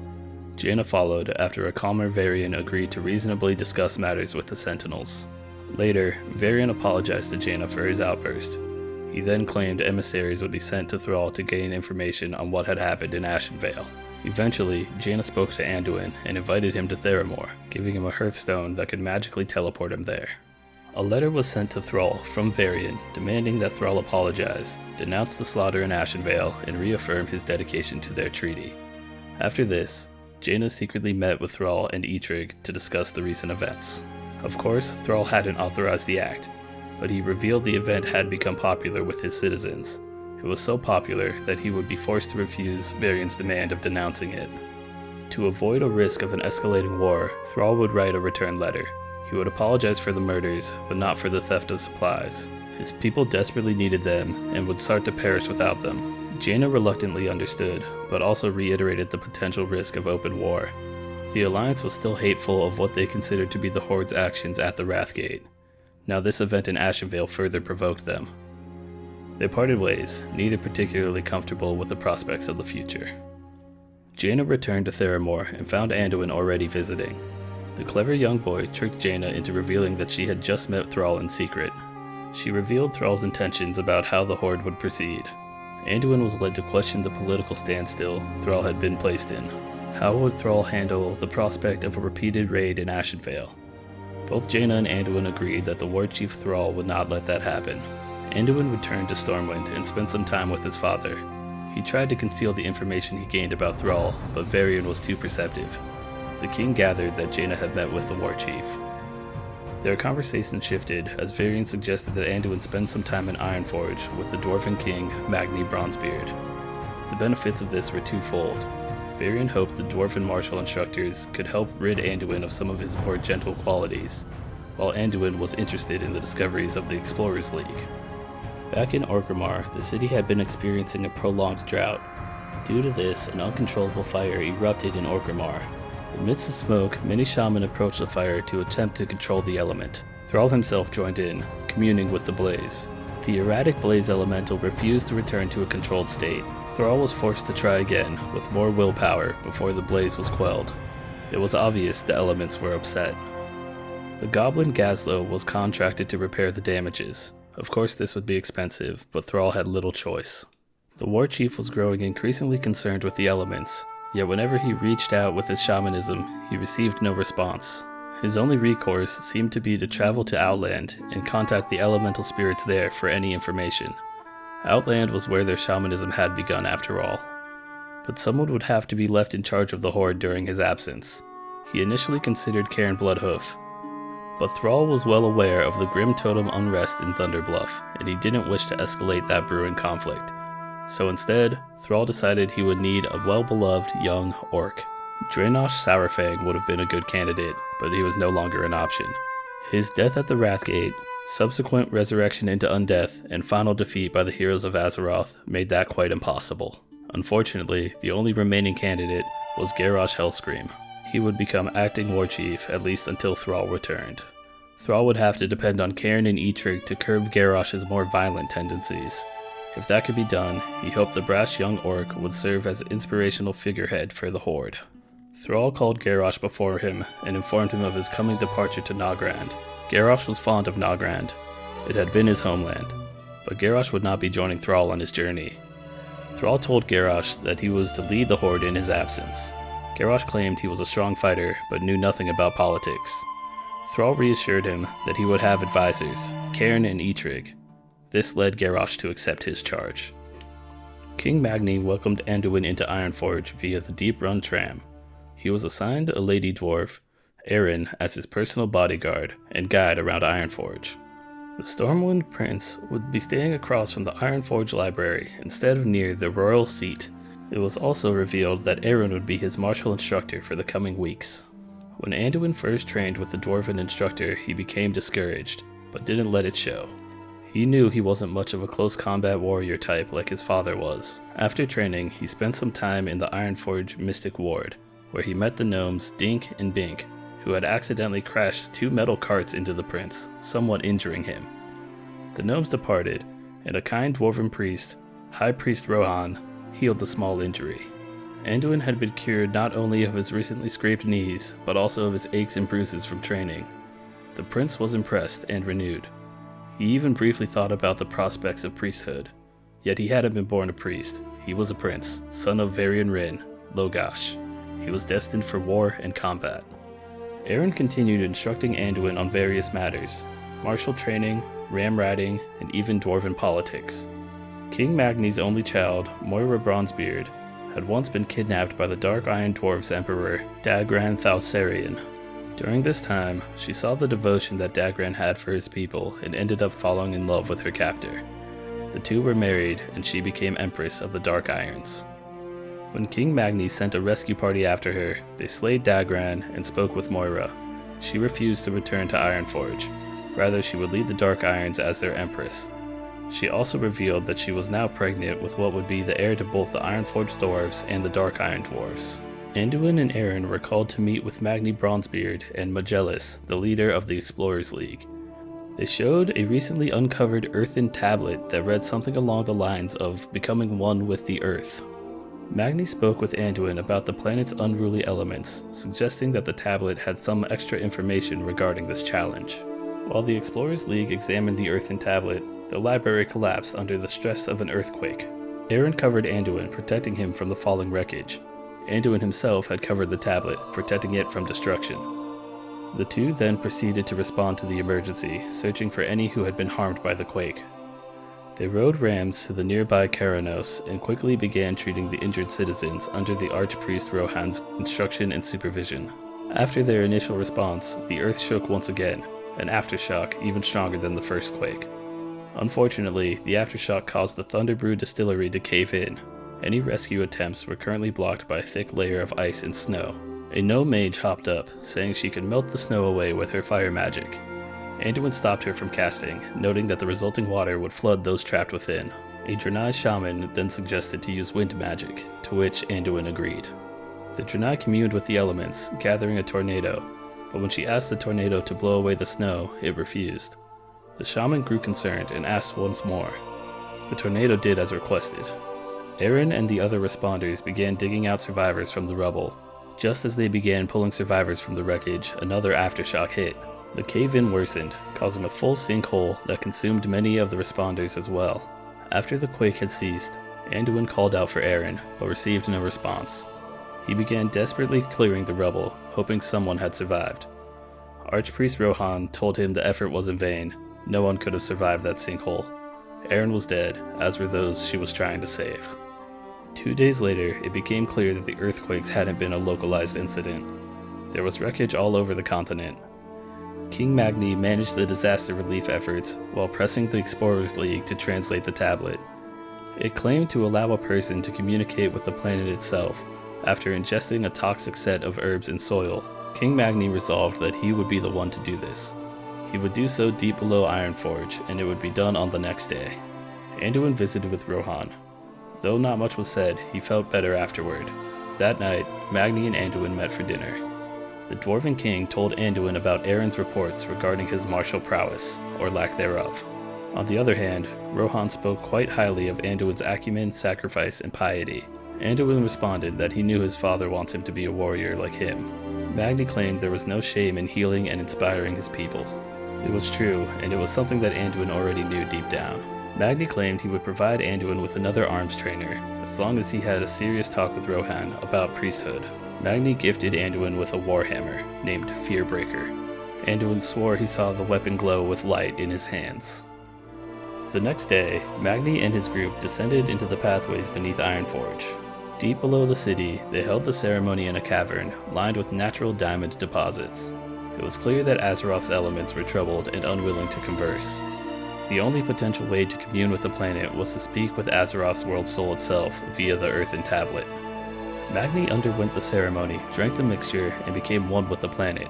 Speaker 1: Jaina followed after a calmer Varian agreed to reasonably discuss matters with the Sentinels. Later, Varian apologized to Jaina for his outburst. He then claimed emissaries would be sent to Thrall to gain information on what had happened in Ashenvale. Eventually, Jaina spoke to Anduin and invited him to Theramore, giving him a hearthstone that could magically teleport him there. A letter was sent to Thrall from Varian, demanding that Thrall apologize, denounce the slaughter in Ashenvale, and reaffirm his dedication to their treaty. After this, Jaina secretly met with Thrall and Eitrig to discuss the recent events. Of course, Thrall hadn't authorized the act, but he revealed the event had become popular with his citizens. It was so popular that he would be forced to refuse Varian's demand of denouncing it. To avoid a risk of an escalating war, Thrall would write a return letter. He would apologize for the murders, but not for the theft of supplies. His people desperately needed them and would start to perish without them. Jaina reluctantly understood, but also reiterated the potential risk of open war. The Alliance was still hateful of what they considered to be the Horde's actions at the Wrathgate. Now this event in Ashenvale further provoked them. They parted ways, neither particularly comfortable with the prospects of the future. Jaina returned to Theramore and found Anduin already visiting. The clever young boy tricked Jaina into revealing that she had just met Thrall in secret. She revealed Thrall's intentions about how the Horde would proceed. Anduin was led to question the political standstill Thrall had been placed in. How would Thrall handle the prospect of a repeated raid in Ashenvale? Both Jaina and Anduin agreed that the War Chief Thrall would not let that happen. Anduin returned to Stormwind and spent some time with his father. He tried to conceal the information he gained about Thrall, but Varian was too perceptive. The king gathered that Jaina had met with the War Chief. Their conversation shifted as Varian suggested that Anduin spend some time in Ironforge with the Dwarven king Magni Bronzebeard. The benefits of this were twofold. Varian hoped the Dwarven martial instructors could help rid Anduin of some of his more gentle qualities, while Anduin was interested in the discoveries of the Explorers League. Back in Orgrimmar, the city had been experiencing a prolonged drought. Due to this, an uncontrollable fire erupted in Orgrimmar. Amidst the smoke, many shaman approached the fire to attempt to control the element. Thrall himself joined in, communing with the blaze. The erratic blaze elemental refused to return to a controlled state. Thrall was forced to try again, with more willpower, before the blaze was quelled. It was obvious the elements were upset. The goblin Gazlo was contracted to repair the damages. Of course this would be expensive, but Thrall had little choice. The war chief was growing increasingly concerned with the elements, yet whenever he reached out with his shamanism, he received no response. His only recourse seemed to be to travel to Outland and contact the elemental spirits there for any information. Outland was where their shamanism had begun after all. But someone would have to be left in charge of the Horde during his absence. He initially considered Cairn Bloodhoof, but Thrall was well aware of the grim totem unrest in Thunderbluff, and he didn't wish to escalate that brewing conflict. So instead, Thrall decided he would need a well-beloved young orc. Dranosh Sourfang would have been a good candidate, but he was no longer an option. His death at the Wrathgate, subsequent resurrection into undeath, and final defeat by the heroes of Azeroth made that quite impossible. Unfortunately, the only remaining candidate was Garrosh Hellscream. He would become acting war chief at least until Thrall returned. Thrall would have to depend on Cairn and Eitrig to curb Garrosh's more violent tendencies. If that could be done, he hoped the brash young orc would serve as an inspirational figurehead for the Horde. Thrall called Garrosh before him and informed him of his coming departure to Nagrand. Garrosh was fond of Nagrand. It had been his homeland, but Garrosh would not be joining Thrall on his journey. Thrall told Garrosh that he was to lead the Horde in his absence. Garrosh claimed he was a strong fighter, but knew nothing about politics. Thrall reassured him that he would have advisors, Cairn and Eitrig. This led Garrosh to accept his charge. King Magni welcomed Anduin into Ironforge via the Deep Run tram. He was assigned a lady dwarf, Erin, as his personal bodyguard and guide around Ironforge. The Stormwind Prince would be staying across from the Ironforge library instead of near the royal seat. It was also revealed that Erin would be his martial instructor for the coming weeks. When Anduin first trained with the dwarven instructor, he became discouraged, but didn't let it show. He knew he wasn't much of a close combat warrior type like his father was. After training, he spent some time in the Ironforge Mystic Ward, where he met the gnomes Dink and Bink, who had accidentally crashed 2 metal carts into the prince, somewhat injuring him. The gnomes departed, and a kind dwarven priest, High Priest Rohan, healed the small injury. Anduin had been cured not only of his recently scraped knees, but also of his aches and bruises from training. The prince was impressed and renewed. He even briefly thought about the prospects of priesthood. Yet he hadn't been born a priest. He was a prince, son of Varian Rin, Logash. He was destined for war and combat. Erin continued instructing Anduin on various matters, martial training, ram riding, and even dwarven politics. King Magni's only child, Moira Bronzebeard, had once been kidnapped by the Dark Iron Dwarves Emperor, Dagran Thalsarian. During this time, she saw the devotion that Dagran had for his people and ended up falling in love with her captor. The two were married, and she became Empress of the Dark Irons. When King Magni sent a rescue party after her, they slayed Dagran and spoke with Moira. She refused to return to Ironforge. Rather, she would lead the Dark Irons as their Empress. She also revealed that she was now pregnant with what would be the heir to both the Ironforge Dwarves and the Dark Iron Dwarves. Anduin and Erin were called to meet with Magni Bronzebeard and Magellis, the leader of the Explorers League. They showed a recently uncovered earthen tablet that read something along the lines of becoming one with the earth. Magni spoke with Anduin about the planet's unruly elements, suggesting that the tablet had some extra information regarding this challenge. While the Explorers League examined the earthen tablet, the library collapsed under the stress of an earthquake. Aaron covered Anduin, protecting him from the falling wreckage. Anduin himself had covered the tablet, protecting it from destruction. The two then proceeded to respond to the emergency, searching for any who had been harmed by the quake. They rode rams to the nearby Keranos and quickly began treating the injured citizens under the Archpriest Rohan's instruction and supervision. After their initial response, the earth shook once again, an aftershock even stronger than the first quake. Unfortunately, the aftershock caused the Thunderbrew distillery to cave in. Any rescue attempts were currently blocked by a thick layer of ice and snow. A gnome mage hopped up, saying she could melt the snow away with her fire magic. Anduin stopped her from casting, noting that the resulting water would flood those trapped within. A Draenei shaman then suggested to use wind magic, to which Anduin agreed. The Draenei communed with the elements, gathering a tornado, but when she asked the tornado to blow away the snow, it refused. The shaman grew concerned and asked once more. The tornado did as requested. Aaron and the other responders began digging out survivors from the rubble. Just as they began pulling survivors from the wreckage, another aftershock hit. The cave-in worsened, causing a full sinkhole that consumed many of the responders as well. After the quake had ceased, Anduin called out for Aaron, but received no response. He began desperately clearing the rubble, hoping someone had survived. Archpriest Rohan told him the effort was in vain. No one could have survived that sinkhole. Aaron was dead, as were those she was trying to save. 2 days later, it became clear that the earthquakes hadn't been a localized incident. There was wreckage all over the continent. King Magni managed the disaster relief efforts while pressing the Explorers League to translate the tablet. It claimed to allow a person to communicate with the planet itself after ingesting a toxic set of herbs and soil. King Magni resolved that he would be the one to do this. He would do so deep below Ironforge, and it would be done on the next day. Anduin visited with Rohan. Though not much was said, he felt better afterward. That night, Magni and Anduin met for dinner. The Dwarven King told Anduin about Aaron's reports regarding his martial prowess, or lack thereof. On the other hand, Rohan spoke quite highly of Anduin's acumen, sacrifice, and piety. Anduin responded that he knew his father wants him to be a warrior like him. Magni claimed there was no shame in healing and inspiring his people. It was true, and it was something that Anduin already knew deep down. Magni claimed he would provide Anduin with another arms trainer, as long as he had a serious talk with Rohan about priesthood. Magni gifted Anduin with a warhammer, named Fearbreaker. Anduin swore he saw the weapon glow with light in his hands. The next day, Magni and his group descended into the pathways beneath Ironforge. Deep below the city, they held the ceremony in a cavern, lined with natural diamond deposits. It was clear that Azeroth's elements were troubled and unwilling to converse. The only potential way to commune with the planet was to speak with Azeroth's world soul itself via the earthen tablet. Magni underwent the ceremony, drank the mixture, and became one with the planet.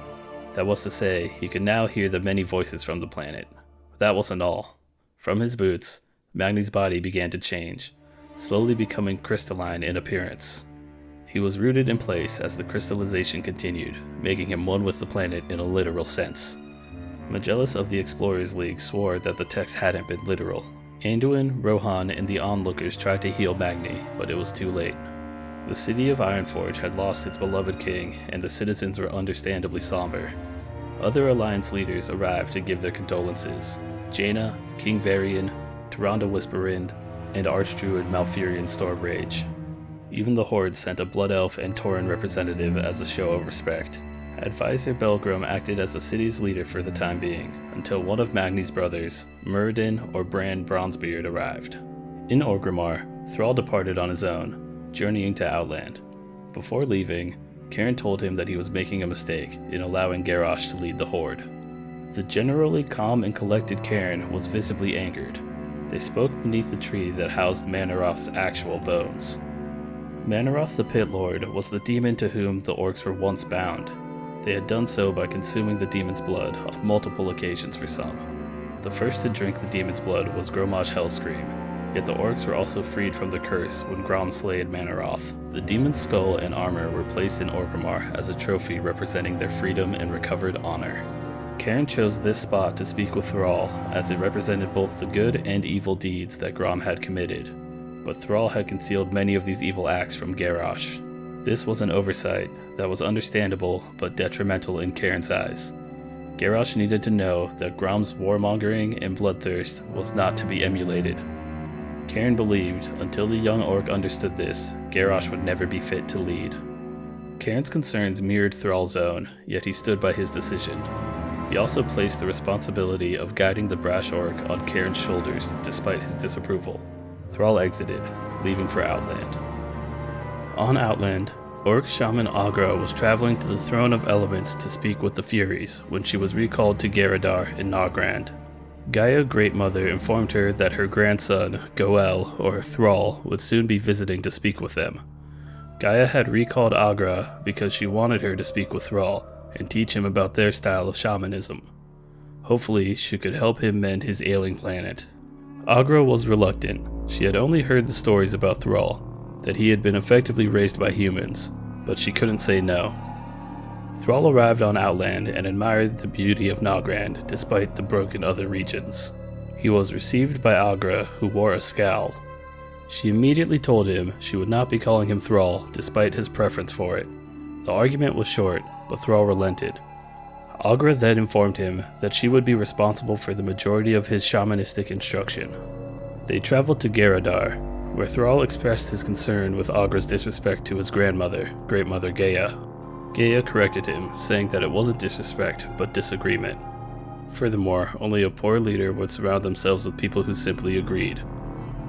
Speaker 1: That was to say, he could now hear the many voices from the planet. But that wasn't all. From his boots, Magni's body began to change, slowly becoming crystalline in appearance. He was rooted in place as the crystallization continued, making him one with the planet in a literal sense. Magellan of the Explorers League swore that the text hadn't been literal. Anduin, Rohan, and the onlookers tried to heal Magni, but it was too late. The city of Ironforge had lost its beloved king, and the citizens were understandably somber. Other alliance leaders arrived to give their condolences. Jaina, King Varian, Tyrande Whisperwind, and Archdruid Malfurion Stormrage. Even the Horde sent a Blood Elf and Tauren representative as a show of respect. Advisor Belgrim acted as the city's leader for the time being, until one of Magni's brothers, Muradin or Bran Bronzebeard, arrived. In Orgrimmar, Thrall departed on his own, journeying to Outland. Before leaving, Cairn told him that he was making a mistake in allowing Garrosh to lead the Horde. The generally calm and collected Cairn was visibly angered. They spoke beneath the tree that housed Manaroth's actual bones. Manaroth the Pit Lord was the demon to whom the orcs were once bound. They had done so by consuming the demon's blood on multiple occasions for some. The first to drink the demon's blood was Grommash Hellscream, yet the orcs were also freed from the curse when Grom slayed Manaroth. The demon's skull and armor were placed in Orgrimmar as a trophy representing their freedom and recovered honor. Cairn chose this spot to speak with Thrall, as it represented both the good and evil deeds that Grom had committed, but Thrall had concealed many of these evil acts from Garrosh. This was an oversight that was understandable but detrimental in Cairn's eyes. Garrosh needed to know that Grom's warmongering and bloodthirst was not to be emulated. Cairn believed, until the young orc understood this, Garrosh would never be fit to lead. Cairn's concerns mirrored Thrall's own, yet he stood by his decision. He also placed the responsibility of guiding the brash orc on Cairn's shoulders despite his disapproval. Thrall exited, leaving for Outland. On Outland, orc shaman Agra was traveling to the Throne of Elements to speak with the Furies when she was recalled to Garadar in Nagrand. Gaia Greatmother informed her that her grandson, Goel, or Thrall, would soon be visiting to speak with them. Gaia had recalled Agra because she wanted her to speak with Thrall and teach him about their style of shamanism. Hopefully, she could help him mend his ailing planet. Agra was reluctant. She had only heard the stories about Thrall, that he had been effectively raised by humans, but she couldn't say no. Thrall arrived on Outland and admired the beauty of Nagrand despite the broken other regions. He was received by Agra, who wore a scowl. She immediately told him she would not be calling him Thrall despite his preference for it. The argument was short, but Thrall relented. Agra then informed him that she would be responsible for the majority of his shamanistic instruction. They traveled to Garadar, where Thrall expressed his concern with Agra's disrespect to his grandmother, Great Mother Gaia. Gaia corrected him, saying that it wasn't disrespect, but disagreement. Furthermore, only a poor leader would surround themselves with people who simply agreed.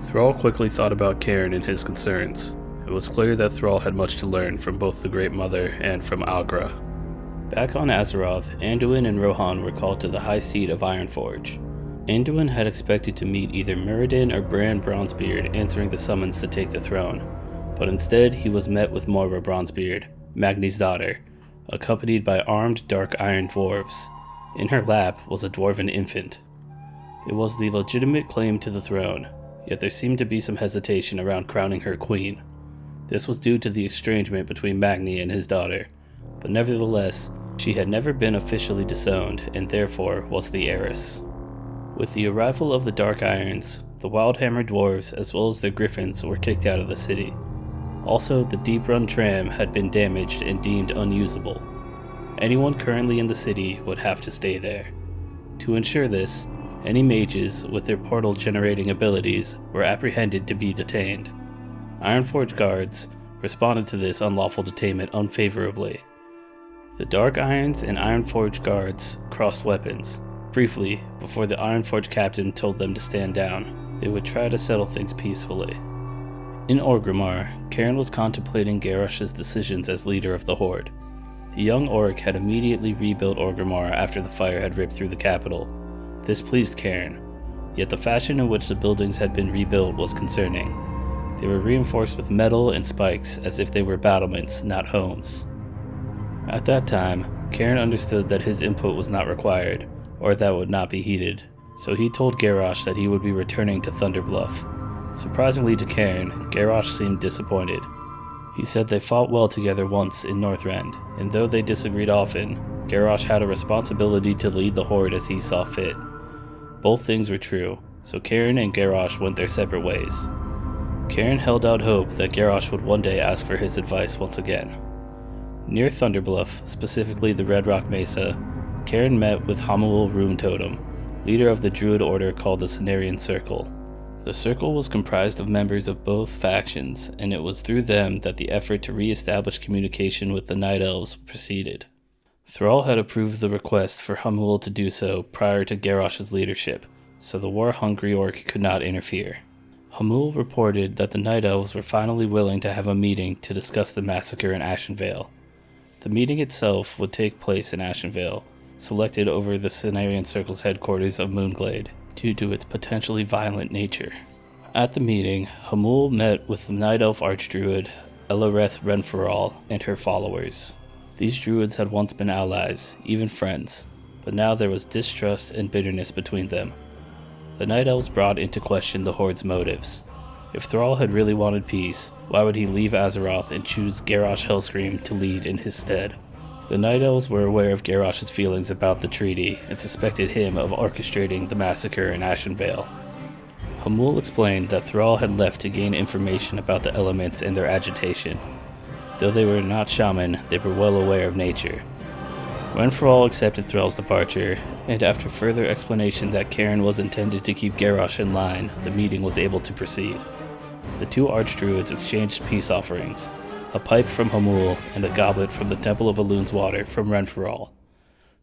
Speaker 1: Thrall quickly thought about Cairn and his concerns. It was clear that Thrall had much to learn from both the Great Mother and from Agra. Back on Azeroth, Anduin and Rohan were called to the high seat of Ironforge. Anduin had expected to meet either Muradin or Bran Bronzebeard answering the summons to take the throne, but instead he was met with Moira Bronzebeard, Magni's daughter, accompanied by armed dark iron dwarves. In her lap was a dwarven infant. It was the legitimate claim to the throne, yet there seemed to be some hesitation around crowning her queen. This was due to the estrangement between Magni and his daughter, but nevertheless, she had never been officially disowned and therefore was the heiress. With the arrival of the Dark Irons, the Wildhammer dwarves as well as their griffins were kicked out of the city. Also, the Deep Run tram had been damaged and deemed unusable. Anyone currently in the city would have to stay there. To ensure this, any mages with their portal-generating abilities were apprehended to be detained. Ironforge guards responded to this unlawful detainment unfavorably. The Dark Irons and Ironforge guards crossed weapons. Briefly, before the Ironforge captain told them to stand down, they would try to settle things peacefully. In Orgrimmar, Cairn was contemplating Garrosh's decisions as leader of the Horde. The young orc had immediately rebuilt Orgrimmar after the fire had ripped through the capital. This pleased Cairn, yet the fashion in which the buildings had been rebuilt was concerning. They were reinforced with metal and spikes as if they were battlements, not homes. At that time, Cairn understood that his input was not required, or that would not be heeded, so he told Garrosh that he would be returning to Thunderbluff. Surprisingly to Cairn, Garrosh seemed disappointed. He said they fought well together once in Northrend, and though they disagreed often, Garrosh had a responsibility to lead the Horde as he saw fit. Both things were true, so Cairn and Garrosh went their separate ways. Cairn held out hope that Garrosh would one day ask for his advice once again. Near Thunderbluff, specifically the Red Rock Mesa, Cairn met with Hamuul Rune Totem, leader of the druid order called the Cenarian Circle. The circle was comprised of members of both factions, and it was through them that the effort to re-establish communication with the Night Elves proceeded. Thrall had approved the request for Hamuul to do so prior to Garrosh's leadership, so the war-hungry orc could not interfere. Hamuul reported that the Night Elves were finally willing to have a meeting to discuss the massacre in Ashenvale. The meeting itself would take place in Ashenvale, selected over the Cenarian Circle's headquarters of Moonglade, due to its potentially violent nature. At the meeting, Hamuul met with the Night Elf Archdruid, Elareth Renfaral, and her followers. These druids had once been allies, even friends, but now there was distrust and bitterness between them. The Night Elves brought into question the Horde's motives. If Thrall had really wanted peace, why would he leave Azeroth and choose Garrosh Hellscream to lead in his stead? The Night Elves were aware of Garrosh's feelings about the treaty and suspected him of orchestrating the massacre in Ashenvale. Hamuul explained that Thrall had left to gain information about the elements and their agitation. Though they were not shaman, they were well aware of nature. Renfrew accepted Thrall's departure, and after further explanation that Cairn was intended to keep Garrosh in line, the meeting was able to proceed. The two archdruids exchanged peace offerings, a pipe from Hamul and a goblet from the Temple of Elun's water from Renfrew.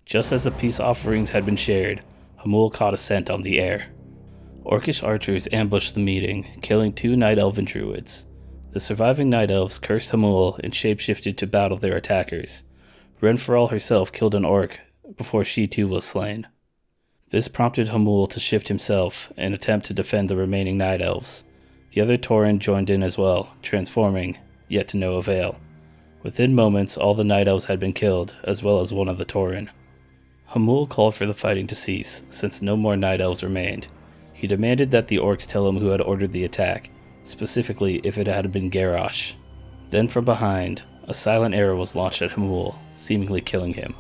Speaker 1: Just as the peace offerings had been shared, Hamul caught a scent on the air. Orcish archers ambushed the meeting, killing 2 Night Elven druids. The surviving Night Elves cursed Hamul and shapeshifted to battle their attackers. Renfrew herself killed an orc before she too was slain. This prompted Hamul to shift himself and attempt to defend the remaining Night Elves. The other Tauren joined in as well, transforming, yet to no avail. Within moments, all the Night Elves had been killed, as well as one of the Tauren. Hamul called for the fighting to cease, since no more Night Elves remained. He demanded that the orcs tell him who had ordered the attack, specifically if it had been Garrosh. Then from behind, a silent arrow was launched at Hamul, seemingly killing him.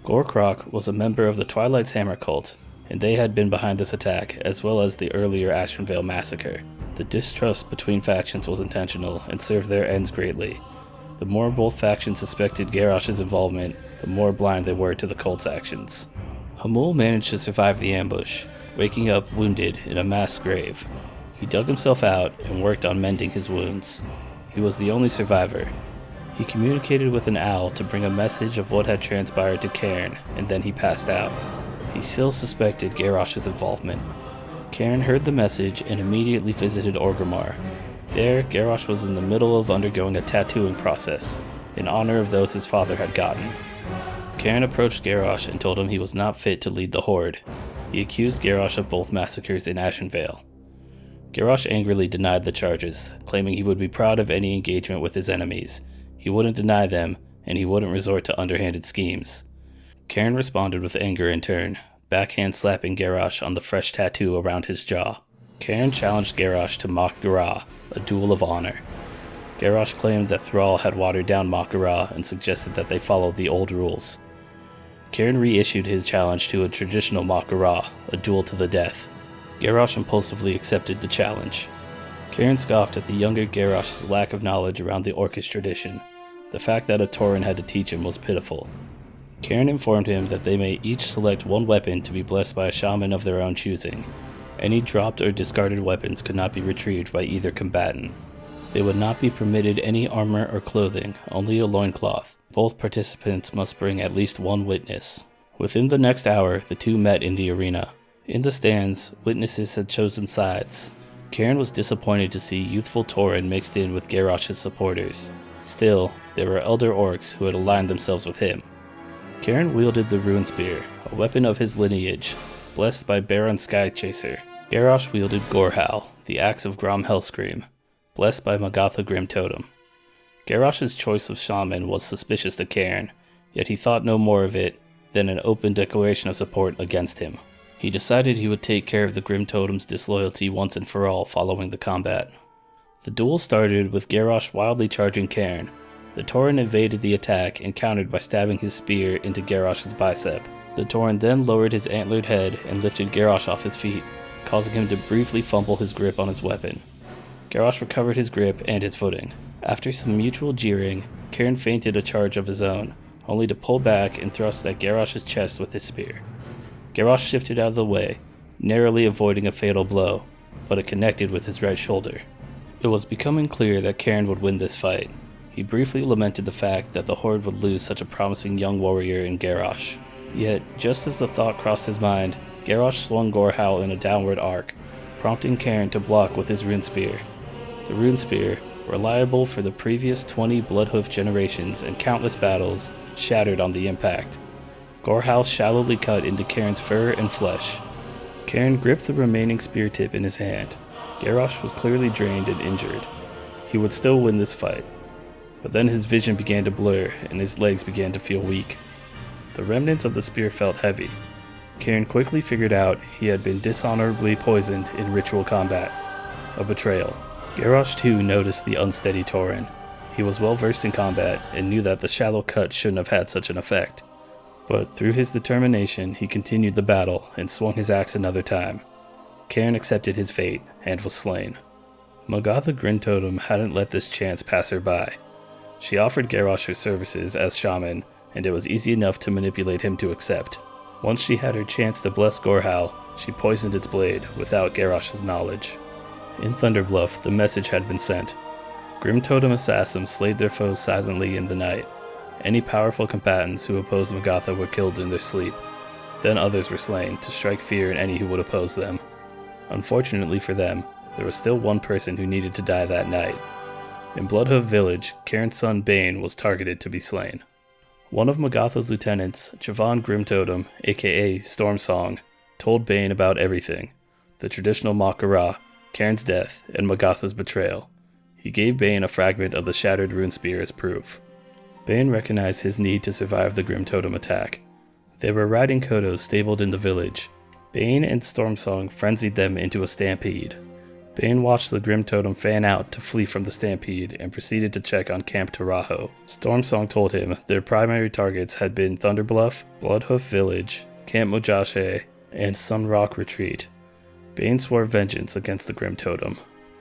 Speaker 1: Gorkrok was a member of the Twilight's Hammer cult, and they had been behind this attack, as well as the earlier Ashenvale massacre. The distrust between factions was intentional and served their ends greatly. The more both factions suspected Garrosh's involvement, the more blind they were to the cult's actions. Hamul managed to survive the ambush, waking up wounded in a mass grave. He dug himself out and worked on mending his wounds. He was the only survivor. He communicated with an owl to bring a message of what had transpired to Cairn, and then he passed out. He still suspected Garrosh's involvement. Cairn heard the message and immediately visited Orgrimmar. There, Garrosh was in the middle of undergoing a tattooing process, in honor of those his father had gotten. Cairn approached Garrosh and told him he was not fit to lead the Horde. He accused Garrosh of both massacres in Ashenvale. Garrosh angrily denied the charges, claiming he would be proud of any engagement with his enemies. He wouldn't deny them, and he wouldn't resort to underhanded schemes. Cairn responded with anger in turn, backhand slapping Garrosh on the fresh tattoo around his jaw. Cairn challenged Garrosh to Mach-Garah, a duel of honor. Garrosh claimed that Thrall had watered down Mach-Garah and suggested that they follow the old rules. Cairn reissued his challenge to a traditional Mach-Garah, a duel to the death. Garrosh impulsively accepted the challenge. Cairn scoffed at the younger Garrosh's lack of knowledge around the Orcish tradition. The fact that a Tauren had to teach him was pitiful. Cairn informed him that they may each select one weapon to be blessed by a shaman of their own choosing. Any dropped or discarded weapons could not be retrieved by either combatant. They would not be permitted any armor or clothing, only a loincloth. Both participants must bring at least one witness. Within the next hour, the two met in the arena. In the stands, witnesses had chosen sides. Cairn was disappointed to see youthful Tauren mixed in with Garrosh's supporters. Still, there were elder orcs who had aligned themselves with him. Cairn wielded the Rune Spear, a weapon of his lineage, blessed by Baron Skychaser. Garrosh wielded Gorhal, the axe of Grom Hellscream, blessed by Magatha Grim Totem. Garrosh's choice of shaman was suspicious to Cairn, yet he thought no more of it than an open declaration of support against him. He decided he would take care of the Grim Totem's disloyalty once and for all following the combat. The duel started with Garrosh wildly charging Cairn. The Tauren evaded the attack and countered by stabbing his spear into Garrosh's bicep. The Tauren then lowered his antlered head and lifted Garrosh off his feet, causing him to briefly fumble his grip on his weapon. Garrosh recovered his grip and his footing. After some mutual jeering, Cairn feinted a charge of his own, only to pull back and thrust at Garrosh's chest with his spear. Garrosh shifted out of the way, narrowly avoiding a fatal blow, but it connected with his right shoulder. It was becoming clear that Cairn would win this fight. He briefly lamented the fact that the Horde would lose such a promising young warrior in Garrosh. Yet, just as the thought crossed his mind, Garrosh swung Gorhal in a downward arc, prompting Cairn to block with his Rune Spear. The Rune Spear, reliable for the previous 20 Bloodhoof generations and countless battles, shattered on the impact. Gorhal shallowly cut into Cairn's fur and flesh. Cairn gripped the remaining spear tip in his hand. Garrosh was clearly drained and injured. He would still win this fight. But then his vision began to blur and his legs began to feel weak. The remnants of the spear felt heavy. Cairn quickly figured out he had been dishonorably poisoned in ritual combat. A betrayal. Garrosh too noticed the unsteady Tauren. He was well versed in combat and knew that the shallow cut shouldn't have had such an effect. But through his determination, he continued the battle and swung his axe another time. Cairn accepted his fate and was slain. Magatha Grim Totem hadn't let this chance pass her by. She offered Garrosh her services as shaman and it was easy enough to manipulate him to accept. Once she had her chance to bless Gorhal, she poisoned its blade without Garrosh's knowledge. In Thunderbluff, the message had been sent. Grim Totem assassins slayed their foes silently in the night. Any powerful combatants who opposed Magatha were killed in their sleep. Then others were slain to strike fear in any who would oppose them. Unfortunately for them, there was still one person who needed to die that night. In Bloodhoof Village, Cairn's son Bane was targeted to be slain. One of Magatha's lieutenants, Javon Grimtotem, aka Stormsong, told Bane about everything: the traditional Mak'gora, Cairn's death, and Magatha's betrayal. He gave Bane a fragment of the shattered rune spear as proof. Bane recognized his need to survive the Grimtotem attack. There were riding Kodos stabled in the village. Bane and Stormsong frenzied them into a stampede. Bane watched the Grimtotem fan out to flee from the stampede and proceeded to check on Camp Taraho. Stormsong told him their primary targets had been Thunderbluff, Bloodhoof Village, Camp Mojashe, and Sunrock Retreat. Bane swore vengeance against the Grimtotem.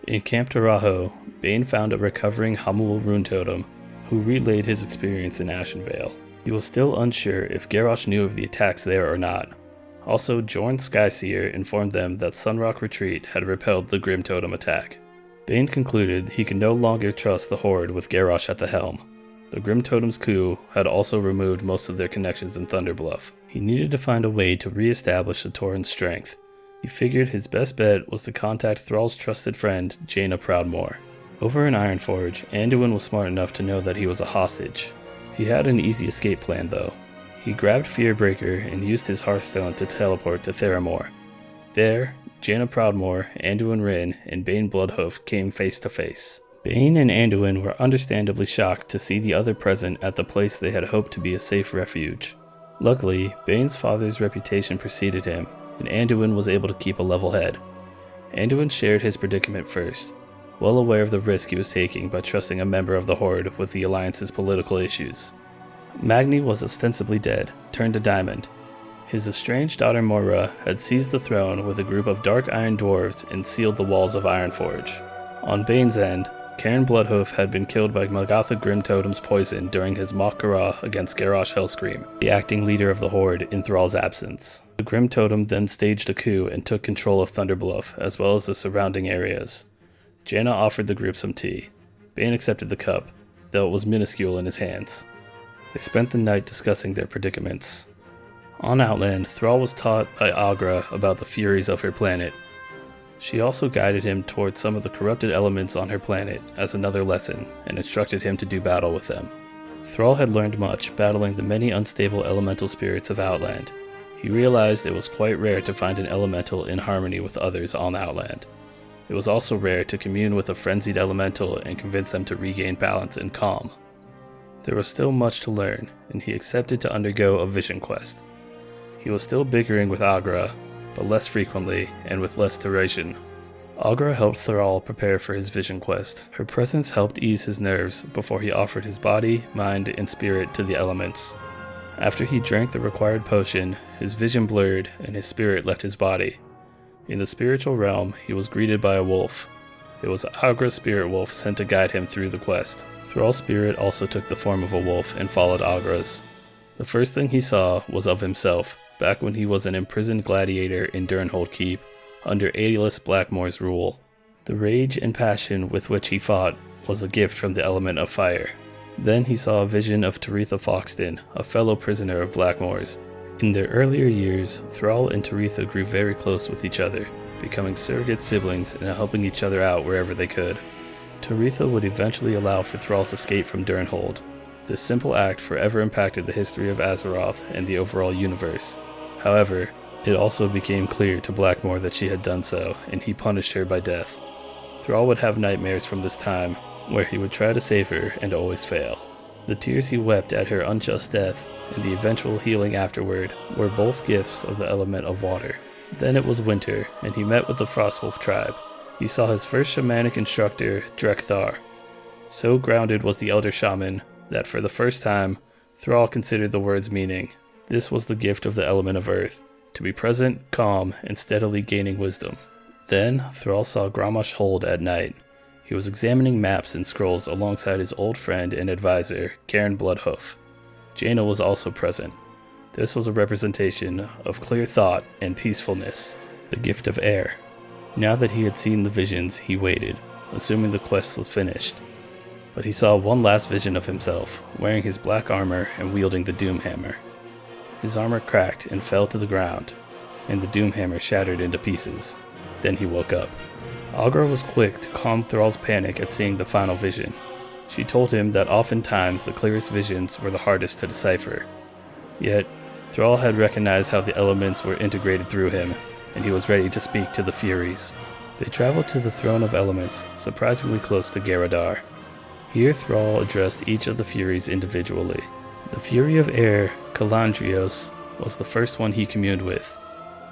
Speaker 1: In Camp Taraho, Bane found a recovering Hamul rune totem, who relayed his experience in Ashenvale. He was still unsure if Garrosh knew of the attacks there or not. Also, Jorn Skyseer informed them that Sunrock Retreat had repelled the Grimtotem attack. Bane concluded he could no longer trust the Horde with Garrosh at the helm. The Grimtotem's coup had also removed most of their connections in Thunderbluff. He needed to find a way to re-establish the Tauren's strength. He figured his best bet was to contact Thrall's trusted friend, Jaina Proudmoore. Over in Ironforge, Anduin was smart enough to know that he was a hostage. He had an easy escape plan though. He grabbed Fearbreaker and used his Hearthstone to teleport to Theramore. There, Jaina Proudmoore, Anduin Wrynn, and Bane Bloodhoof came face to face. Bane and Anduin were understandably shocked to see the other present at the place they had hoped to be a safe refuge. Luckily, Bane's father's reputation preceded him, and Anduin was able to keep a level head. Anduin shared his predicament first, well aware of the risk he was taking by trusting a member of the Horde with the Alliance's political issues. Magni was ostensibly dead, turned to diamond. His estranged daughter Moira had seized the throne with a group of dark iron dwarves and sealed the walls of Ironforge. On Bane's end, Cairn Bloodhoof had been killed by Magatha Grimtotem's poison during his Mak'gora against Garrosh Hellscream, the acting leader of the Horde in Thrall's absence. The Grimtotem then staged a coup and took control of Thunderbluff, as well as the surrounding areas. Jaina offered the group some tea. Bane accepted the cup, though it was minuscule in his hands. They spent the night discussing their predicaments. On Outland, Thrall was taught by Agra about the furies of her planet. She also guided him towards some of the corrupted elements on her planet as another lesson, and instructed him to do battle with them. Thrall had learned much battling the many unstable elemental spirits of Outland. He realized it was quite rare to find an elemental in harmony with others on Outland. It was also rare to commune with a frenzied elemental and convince them to regain balance and calm. There was still much to learn, and he accepted to undergo a vision quest. He was still bickering with Agra, but less frequently and with less duration. Agra helped Thrall prepare for his vision quest. Her presence helped ease his nerves before he offered his body, mind, and spirit to the elements. After he drank the required potion, his vision blurred and his spirit left his body. In the spiritual realm, he was greeted by a wolf. It was Agra's spirit wolf sent to guide him through the quest. Thrall's spirit also took the form of a wolf and followed Agra's. The first thing he saw was of himself, back when he was an imprisoned gladiator in Durnhold Keep, under Aeolus Blackmore's rule. The rage and passion with which he fought was a gift from the element of fire. Then he saw a vision of Taretha Foxton, a fellow prisoner of Blackmore's. In their earlier years, Thrall and Taretha grew very close with each other, becoming surrogate siblings and helping each other out wherever they could. Taretha would eventually allow for Thrall's escape from Durnhold. This simple act forever impacted the history of Azeroth and the overall universe. However, it also became clear to Blackmore that she had done so, and he punished her by death. Thrall would have nightmares from this time, where he would try to save her and always fail. The tears he wept at her unjust death and the eventual healing afterward were both gifts of the element of water. Then it was winter, and he met with the Frostwolf tribe. He saw his first shamanic instructor, Drekthar. So grounded was the elder shaman that for the first time, Thrall considered the word's meaning. This was the gift of the element of earth, to be present, calm, and steadily gaining wisdom. Then, Thrall saw Grommash Hold at night. He was examining maps and scrolls alongside his old friend and advisor, Cairn Bloodhoof. Jaina was also present. This was a representation of clear thought and peacefulness, the gift of air. Now that he had seen the visions, he waited, assuming the quest was finished. But he saw one last vision of himself, wearing his black armor and wielding the Doomhammer. His armor cracked and fell to the ground, and the Doomhammer shattered into pieces. Then he woke up. Augur was quick to calm Thrall's panic at seeing the final vision. She told him that oftentimes the clearest visions were the hardest to decipher. Yet, Thrall had recognized how the elements were integrated through him, and he was ready to speak to the Furies. They traveled to the Throne of Elements, surprisingly close to Garadar. Here Thrall addressed each of the Furies individually. The Fury of Air, Calandrios, was the first one he communed with.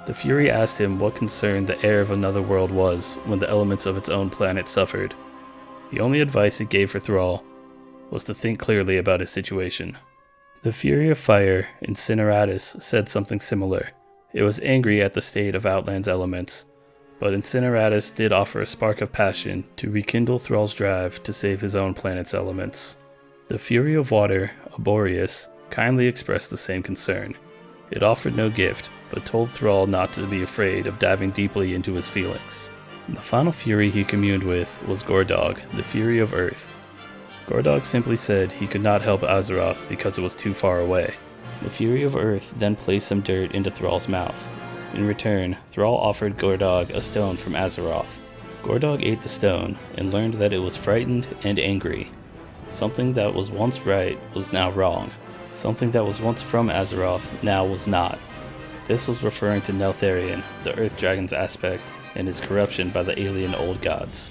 Speaker 1: The Fury asked him what concern the air of another world was when the elements of its own planet suffered. The only advice it gave for Thrall was to think clearly about his situation. The Fury of Fire, Incineratus, said something similar. It was angry at the state of Outland's elements, but Incineratus did offer a spark of passion to rekindle Thrall's drive to save his own planet's elements. The Fury of Water, Arboreus, kindly expressed the same concern. It offered no gift, but told Thrall not to be afraid of diving deeply into his feelings. The final Fury he communed with was Gordog, the Fury of Earth. Gordog simply said he could not help Azeroth because it was too far away. The Fury of Earth then placed some dirt into Thrall's mouth. In return, Thrall offered Gordog a stone from Azeroth. Gordog ate the stone and learned that it was frightened and angry. Something that was once right was now wrong. Something that was once from Azeroth now was not. This was referring to Neltharion, the Earth Dragon's aspect, and his corruption by the alien old gods.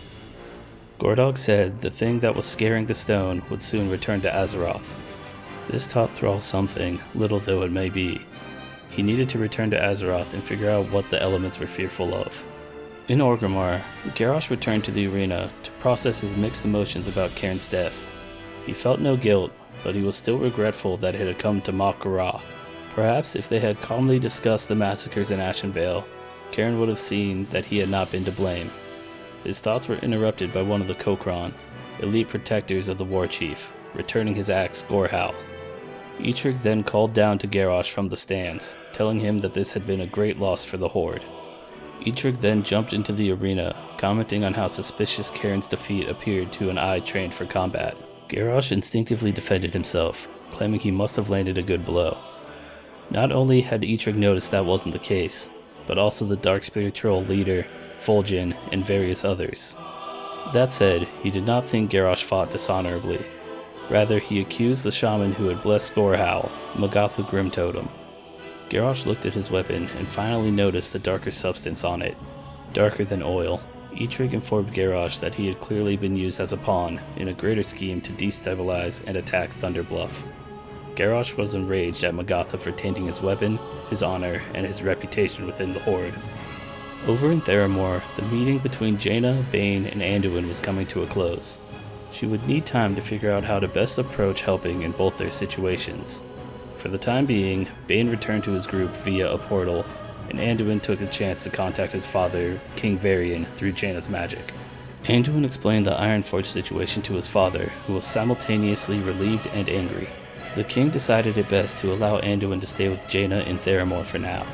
Speaker 1: Gordog said the thing that was scaring the stone would soon return to Azeroth. This taught Thrall something, little though it may be. He needed to return to Azeroth and figure out what the elements were fearful of. In Orgrimmar, Garrosh returned to the arena to process his mixed emotions about Cairn's death. He felt no guilt, but he was still regretful that it had come to Mak-Garah. Perhaps if they had calmly discussed the massacres in Ashenvale, Cairn would have seen that he had not been to blame. His thoughts were interrupted by one of the Kokron, elite protectors of the war chief, returning his axe, Gorhal. Eitrigg then called down to Garrosh from the stands, telling him that this had been a great loss for the Horde. Eitrigg then jumped into the arena, commenting on how suspicious Cairn's defeat appeared to an eye trained for combat. Garrosh instinctively defended himself, claiming he must have landed a good blow. Not only had Eitrigg noticed that wasn't the case, but also the dark spiritual leader, Fulgin, and various others. That said, he did not think Garrosh fought dishonorably. Rather, he accused the shaman who had blessed Gorhal, Magatha Grimtotem. Garrosh looked at his weapon and finally noticed the darker substance on it, darker than oil. Eitrigg informed Garrosh that he had clearly been used as a pawn in a greater scheme to destabilize and attack Thunderbluff. Garrosh was enraged at Magatha for tainting his weapon, his honor, and his reputation within the Horde. Over in Theramore, the meeting between Jaina, Bane, and Anduin was coming to a close. She would need time to figure out how to best approach helping in both their situations. For the time being, Bane returned to his group via a portal, and Anduin took a chance to contact his father, King Varian, through Jaina's magic. Anduin explained the Ironforge situation to his father, who was simultaneously relieved and angry. The king decided it best to allow Anduin to stay with Jaina in Theramore for now.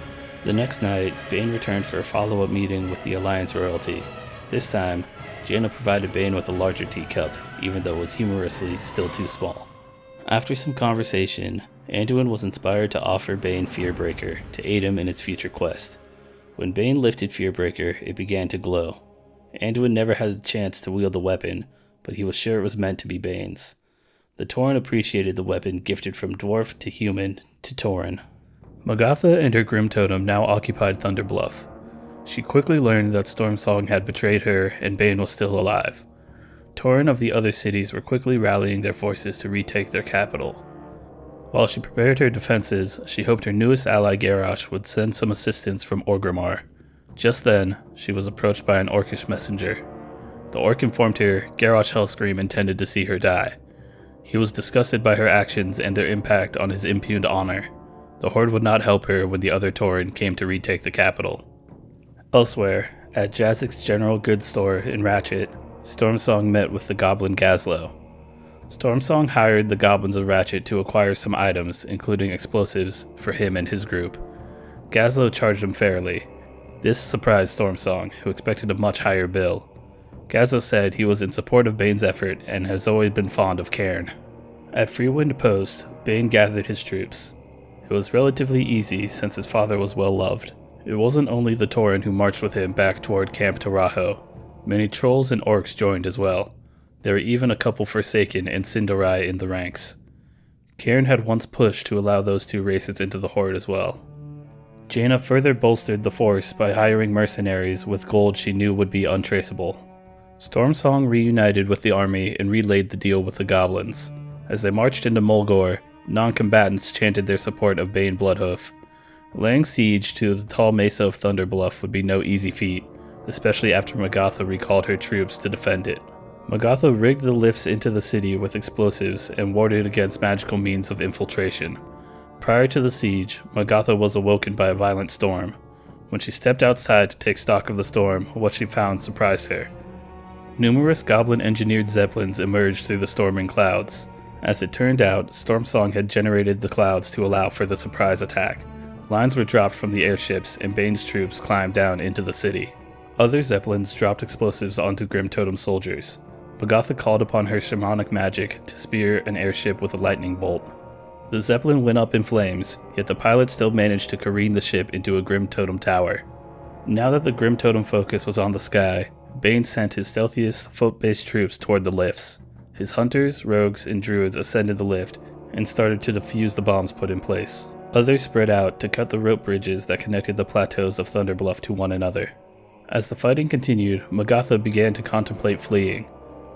Speaker 1: The next night, Bane returned for a follow-up meeting with the Alliance royalty. This time, Jaina provided Bane with a larger teacup, even though it was humorously still too small. After some conversation, Anduin was inspired to offer Bane Fearbreaker to aid him in his future quest. When Bane lifted Fearbreaker, it began to glow. Anduin never had a chance to wield the weapon, but he was sure it was meant to be Bane's. The Tauren appreciated the weapon gifted from dwarf to human to Tauren. Magatha and her Grim Totem now occupied Thunderbluff. She quickly learned that Stormsong had betrayed her and Bane was still alive. Tauren of the other cities were quickly rallying their forces to retake their capital. While she prepared her defenses, she hoped her newest ally Garrosh would send some assistance from Orgrimmar. Just then, she was approached by an orcish messenger. The orc informed her Garrosh Hellscream intended to see her die. He was disgusted by her actions and their impact on his impugned honor. The Horde would not help her when the other Tauren came to retake the capital. Elsewhere, at Jazzik's general goods store in Ratchet, Stormsong met with the goblin Gazlowe. Stormsong hired the goblins of Ratchet to acquire some items, including explosives, for him and his group. Gazlo charged him fairly. This surprised Stormsong, who expected a much higher bill. Gazlo said he was in support of Bane's effort and has always been fond of Cairn. At Freewind Post, Bane gathered his troops. It was relatively easy since his father was well loved. It wasn't only the Tauren who marched with him back toward Camp Tarajo. Many trolls and orcs joined as well. There were even a couple Forsaken and Sindarai in the ranks. Cairn had once pushed to allow those two races into the Horde as well. Jaina further bolstered the force by hiring mercenaries with gold she knew would be untraceable. Stormsong reunited with the army and relayed the deal with the goblins. As they marched into Mulgore, non-combatants chanted their support of Bane Bloodhoof. Laying siege to the tall mesa of Thunderbluff would be no easy feat, especially after Magatha recalled her troops to defend it. Magatha rigged the lifts into the city with explosives and warded against magical means of infiltration. Prior to the siege, Magatha was awoken by a violent storm. When she stepped outside to take stock of the storm, what she found surprised her. Numerous goblin-engineered zeppelins emerged through the storming clouds. As it turned out, Stormsong had generated the clouds to allow for the surprise attack. Lines were dropped from the airships and Bane's troops climbed down into the city. Other zeppelins dropped explosives onto Grim Totem soldiers. Magatha called upon her shamanic magic to spear an airship with a lightning bolt. The zeppelin went up in flames, yet the pilot still managed to careen the ship into a Grim Totem tower. Now that the Grim Totem focus was on the sky, Bane sent his stealthiest foot-based troops toward the lifts. His hunters, rogues, and druids ascended the lift and started to defuse the bombs put in place. Others spread out to cut the rope bridges that connected the plateaus of Thunderbluff to one another. As the fighting continued, Magatha began to contemplate fleeing.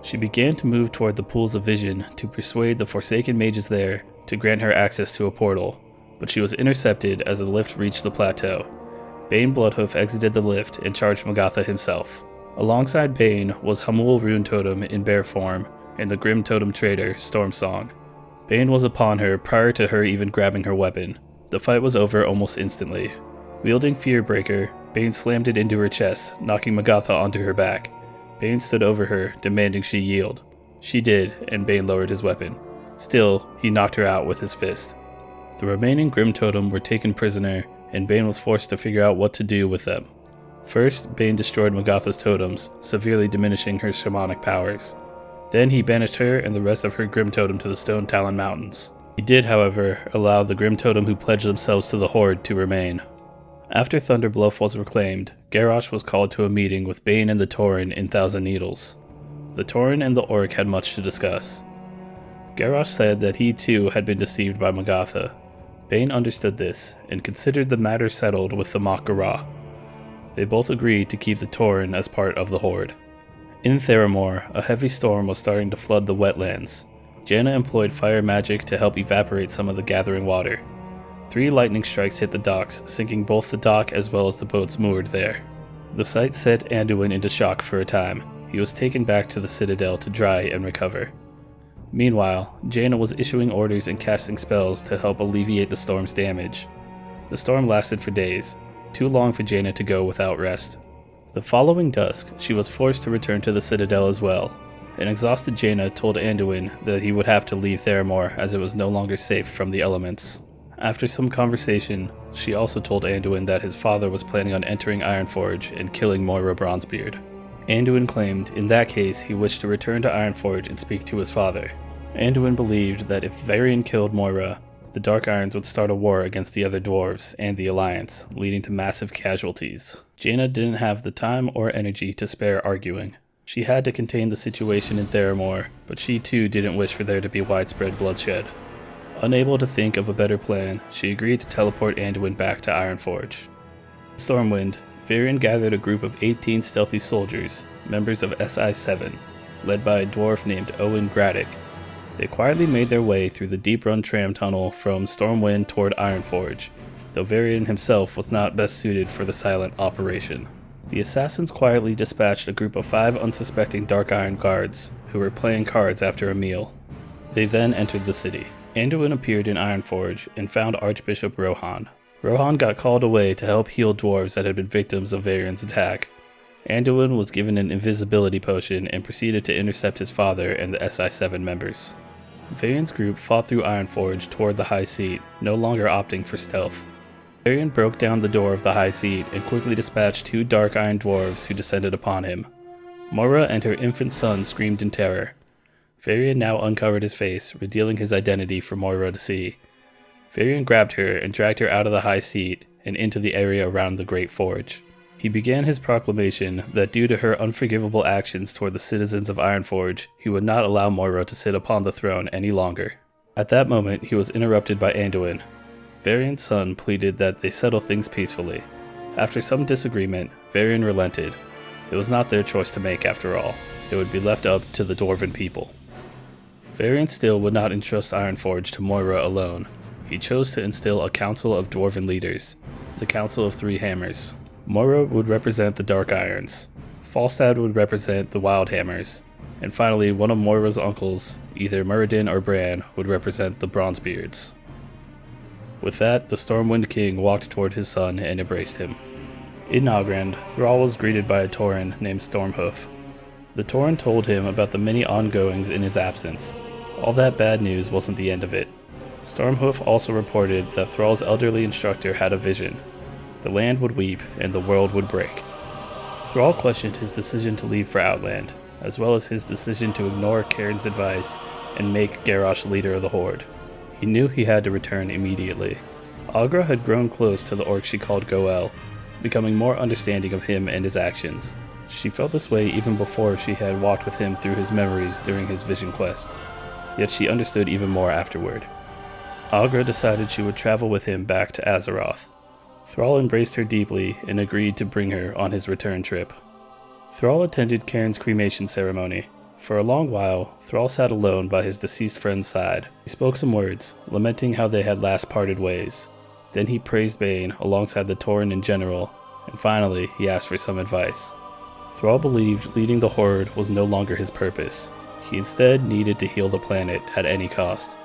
Speaker 1: She began to move toward the pools of vision to persuade the Forsaken mages there to grant her access to a portal, but she was intercepted as the lift reached the plateau. Bane Bloodhoof exited the lift and charged Magatha himself. Alongside Bane was Hamul Rune Totem in bear form and the Grim Totem trader, Stormsong. Bane was upon her prior to her even grabbing her weapon. The fight was over almost instantly. Wielding Fearbreaker, Bane slammed it into her chest, knocking Magatha onto her back. Bane stood over her, demanding she yield. She did, and Bane lowered his weapon. Still, he knocked her out with his fist. The remaining Grim Totem were taken prisoner, and Bane was forced to figure out what to do with them. First, Bane destroyed Magatha's totems, severely diminishing her shamanic powers. Then he banished her and the rest of her Grim Totem to the Stone Talon Mountains. He did, however, allow the Grim Totem who pledged themselves to the Horde to remain. After Thunderbluff was reclaimed, Garrosh was called to a meeting with Bane and the Tauren in Thousand Needles. The Tauren and the Orc had much to discuss. Garrosh said that he too had been deceived by Magatha. Bane understood this, and considered the matter settled with the Mak'gara. They both agreed to keep the Tauren as part of the Horde. In Theramore, a heavy storm was starting to flood the wetlands. Jaina employed fire magic to help evaporate some of the gathering water. 3 lightning strikes hit the docks, sinking both the dock as well as the boats moored there. The sight set Anduin into shock for a time. He was taken back to the Citadel to dry and recover. Meanwhile, Jaina was issuing orders and casting spells to help alleviate the storm's damage. The storm lasted for days, too long for Jaina to go without rest. The following dusk, she was forced to return to the Citadel as well. An exhausted Jaina told Anduin that he would have to leave Theramore as it was no longer safe from the elements. After some conversation, she also told Anduin that his father was planning on entering Ironforge and killing Moira Bronzebeard. Anduin claimed in that case he wished to return to Ironforge and speak to his father. Anduin believed that if Varian killed Moira, the Dark Irons would start a war against the other dwarves and the Alliance, leading to massive casualties. Jaina didn't have the time or energy to spare arguing. She had to contain the situation in Theramore, but she too didn't wish for there to be widespread bloodshed. Unable to think of a better plan, she agreed to teleport Anduin back to Ironforge. Stormwind, Varian gathered a group of 18 stealthy soldiers, members of SI-7, led by a dwarf named Owen Graddock. They quietly made their way through the deep-run tram tunnel from Stormwind toward Ironforge, though Varian himself was not best suited for the silent operation. The assassins quietly dispatched a group of 5 unsuspecting Dark Iron guards, who were playing cards after a meal. They then entered the city. Anduin appeared in Ironforge and found Archbishop Rohan. Rohan got called away to help heal dwarves that had been victims of Varian's attack. Anduin was given an invisibility potion and proceeded to intercept his father and the SI-7 members. Varian's group fought through Ironforge toward the High Seat, no longer opting for stealth. Varian broke down the door of the High Seat and quickly dispatched 2 dark iron dwarves who descended upon him. Moira and her infant son screamed in terror. Varian now uncovered his face, revealing his identity for Moira to see. Varian grabbed her and dragged her out of the High Seat and into the area around the Great Forge. He began his proclamation that due to her unforgivable actions toward the citizens of Ironforge, he would not allow Moira to sit upon the throne any longer. At that moment, he was interrupted by Anduin. Varian's son pleaded that they settle things peacefully. After some disagreement, Varian relented. It was not their choice to make after all. It would be left up to the Dwarven people. Varian still would not entrust Ironforge to Moira alone. He chose to instill a council of Dwarven leaders, the Council of 3 Hammers. Moira would represent the Dark Irons, Falstad would represent the Wild Hammers, and finally one of Moira's uncles, either Muradin or Bran, would represent the Bronzebeards. With that, the Stormwind King walked toward his son and embraced him. In Nogrand, Thrall was greeted by a Tauren named Stormhoof. The Tauren told him about the many ongoings in his absence. All that bad news wasn't the end of it. Stormhoof also reported that Thrall's elderly instructor had a vision. The land would weep, and the world would break. Thrall questioned his decision to leave for Outland, as well as his decision to ignore Cairn's advice and make Garrosh leader of the Horde. He knew he had to return immediately. Agra had grown close to the orc she called Goel, becoming more understanding of him and his actions. She felt this way even before she had walked with him through his memories during his vision quest, yet she understood even more afterward. Agra decided she would travel with him back to Azeroth. Thrall embraced her deeply and agreed to bring her on his return trip. Thrall attended Cairn's cremation ceremony. For a long while, Thrall sat alone by his deceased friend's side. He spoke some words, lamenting how they had last parted ways. Then he praised Bane alongside the Tauren in general, and finally he asked for some advice. Thrall believed leading the Horde was no longer his purpose. He instead needed to heal the planet at any cost.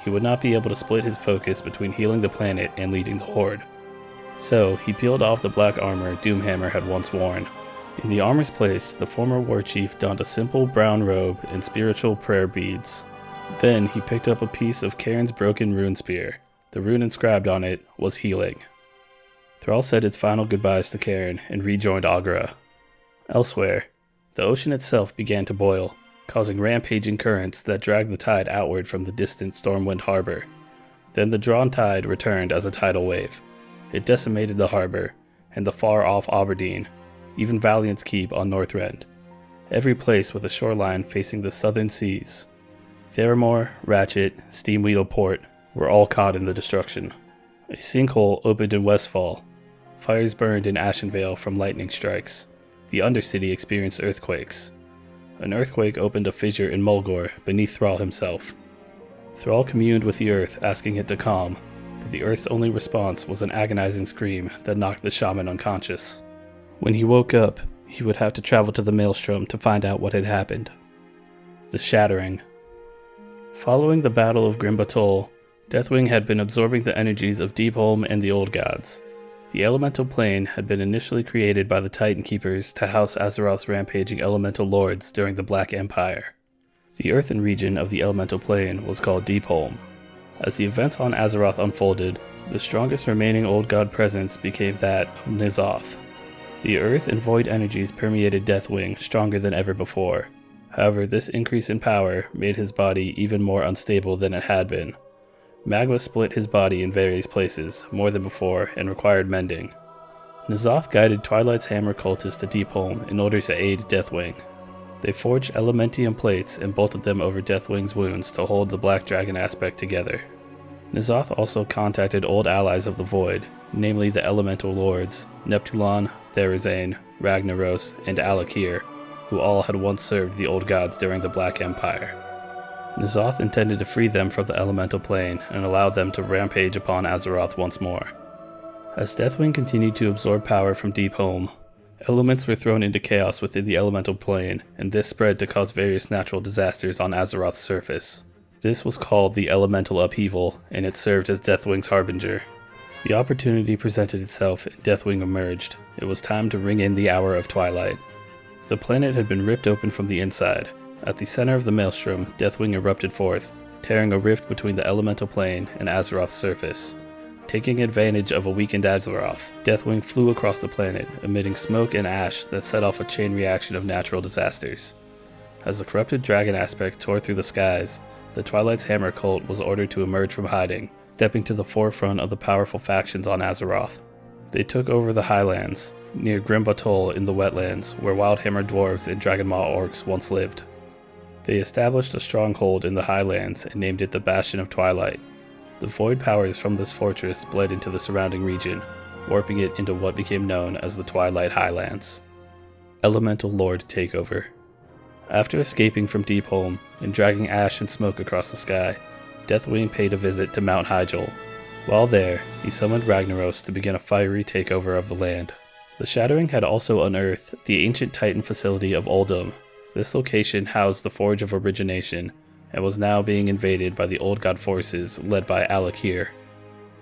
Speaker 1: He would not be able to split his focus between healing the planet and leading the Horde. So, he peeled off the black armor Doomhammer had once worn. In the armor's place, the former war chief donned a simple brown robe and spiritual prayer beads. Then, he picked up a piece of Cairn's broken rune spear. The rune inscribed on it was healing. Thrall said his final goodbyes to Cairn and rejoined Agra. Elsewhere, the ocean itself began to boil, causing rampaging currents that dragged the tide outward from the distant Stormwind harbor. Then the drawn tide returned as a tidal wave. It decimated the harbor, and the far-off Aberdeen, even Valiant's Keep on Northrend, every place with a shoreline facing the southern seas. Theramore, Ratchet, Steamweedle Port were all caught in the destruction. A sinkhole opened in Westfall. Fires burned in Ashenvale from lightning strikes. The Undercity experienced earthquakes. An earthquake opened a fissure in Mulgore beneath Thrall himself. Thrall communed with the earth, asking it to calm, but the earth's only response was an agonizing scream that knocked the shaman unconscious. When he woke up, he would have to travel to the Maelstrom to find out what had happened. The Shattering. Following the Battle of Grimbatol, Deathwing had been absorbing the energies of Deepholm and the Old Gods. The Elemental Plane had been initially created by the Titan Keepers to house Azeroth's rampaging Elemental Lords during the Black Empire. The earthen region of the Elemental Plane was called Deepholm. As the events on Azeroth unfolded, the strongest remaining Old God presence became that of N'Zoth. The earth and void energies permeated Deathwing stronger than ever before. However, this increase in power made his body even more unstable than it had been. Magma split his body in various places, more than before, and required mending. N'Zoth guided Twilight's Hammer cultists to Deepholm in order to aid Deathwing. They forged Elementium plates and bolted them over Deathwing's wounds to hold the Black Dragon aspect together. N'Zoth also contacted old allies of the Void, namely the Elemental Lords, Neptulon, Therazane, Ragnaros, and Alakir, who all had once served the Old Gods during the Black Empire. N'Zoth intended to free them from the Elemental Plane and allow them to rampage upon Azeroth once more. As Deathwing continued to absorb power from Deepholm, elements were thrown into chaos within the Elemental Plane, and this spread to cause various natural disasters on Azeroth's surface. This was called the Elemental Upheaval, and it served as Deathwing's harbinger. The opportunity presented itself and Deathwing emerged. It was time to ring in the hour of Twilight. The planet had been ripped open from the inside. At the center of the maelstrom, Deathwing erupted forth, tearing a rift between the elemental plane and Azeroth's surface. Taking advantage of a weakened Azeroth, Deathwing flew across the planet, emitting smoke and ash that set off a chain reaction of natural disasters. As the corrupted dragon aspect tore through the skies, the Twilight's Hammer cult was ordered to emerge from hiding, stepping to the forefront of the powerful factions on Azeroth. They took over the Highlands, near Grimbatol in the wetlands, where Wildhammer dwarves and Dragonmaw orcs once lived. They established a stronghold in the Highlands and named it the Bastion of Twilight. The void powers from this fortress bled into the surrounding region, warping it into what became known as the Twilight Highlands. Elemental Lord Takeover. After escaping from Deepholm and dragging ash and smoke across the sky, Deathwing paid a visit to Mount Hyjal. While there, he summoned Ragnaros to begin a fiery takeover of the land. The Shattering had also unearthed the ancient Titan facility of Uldum. This location housed the Forge of Origination, and was now being invaded by the Old God forces led by Alakir.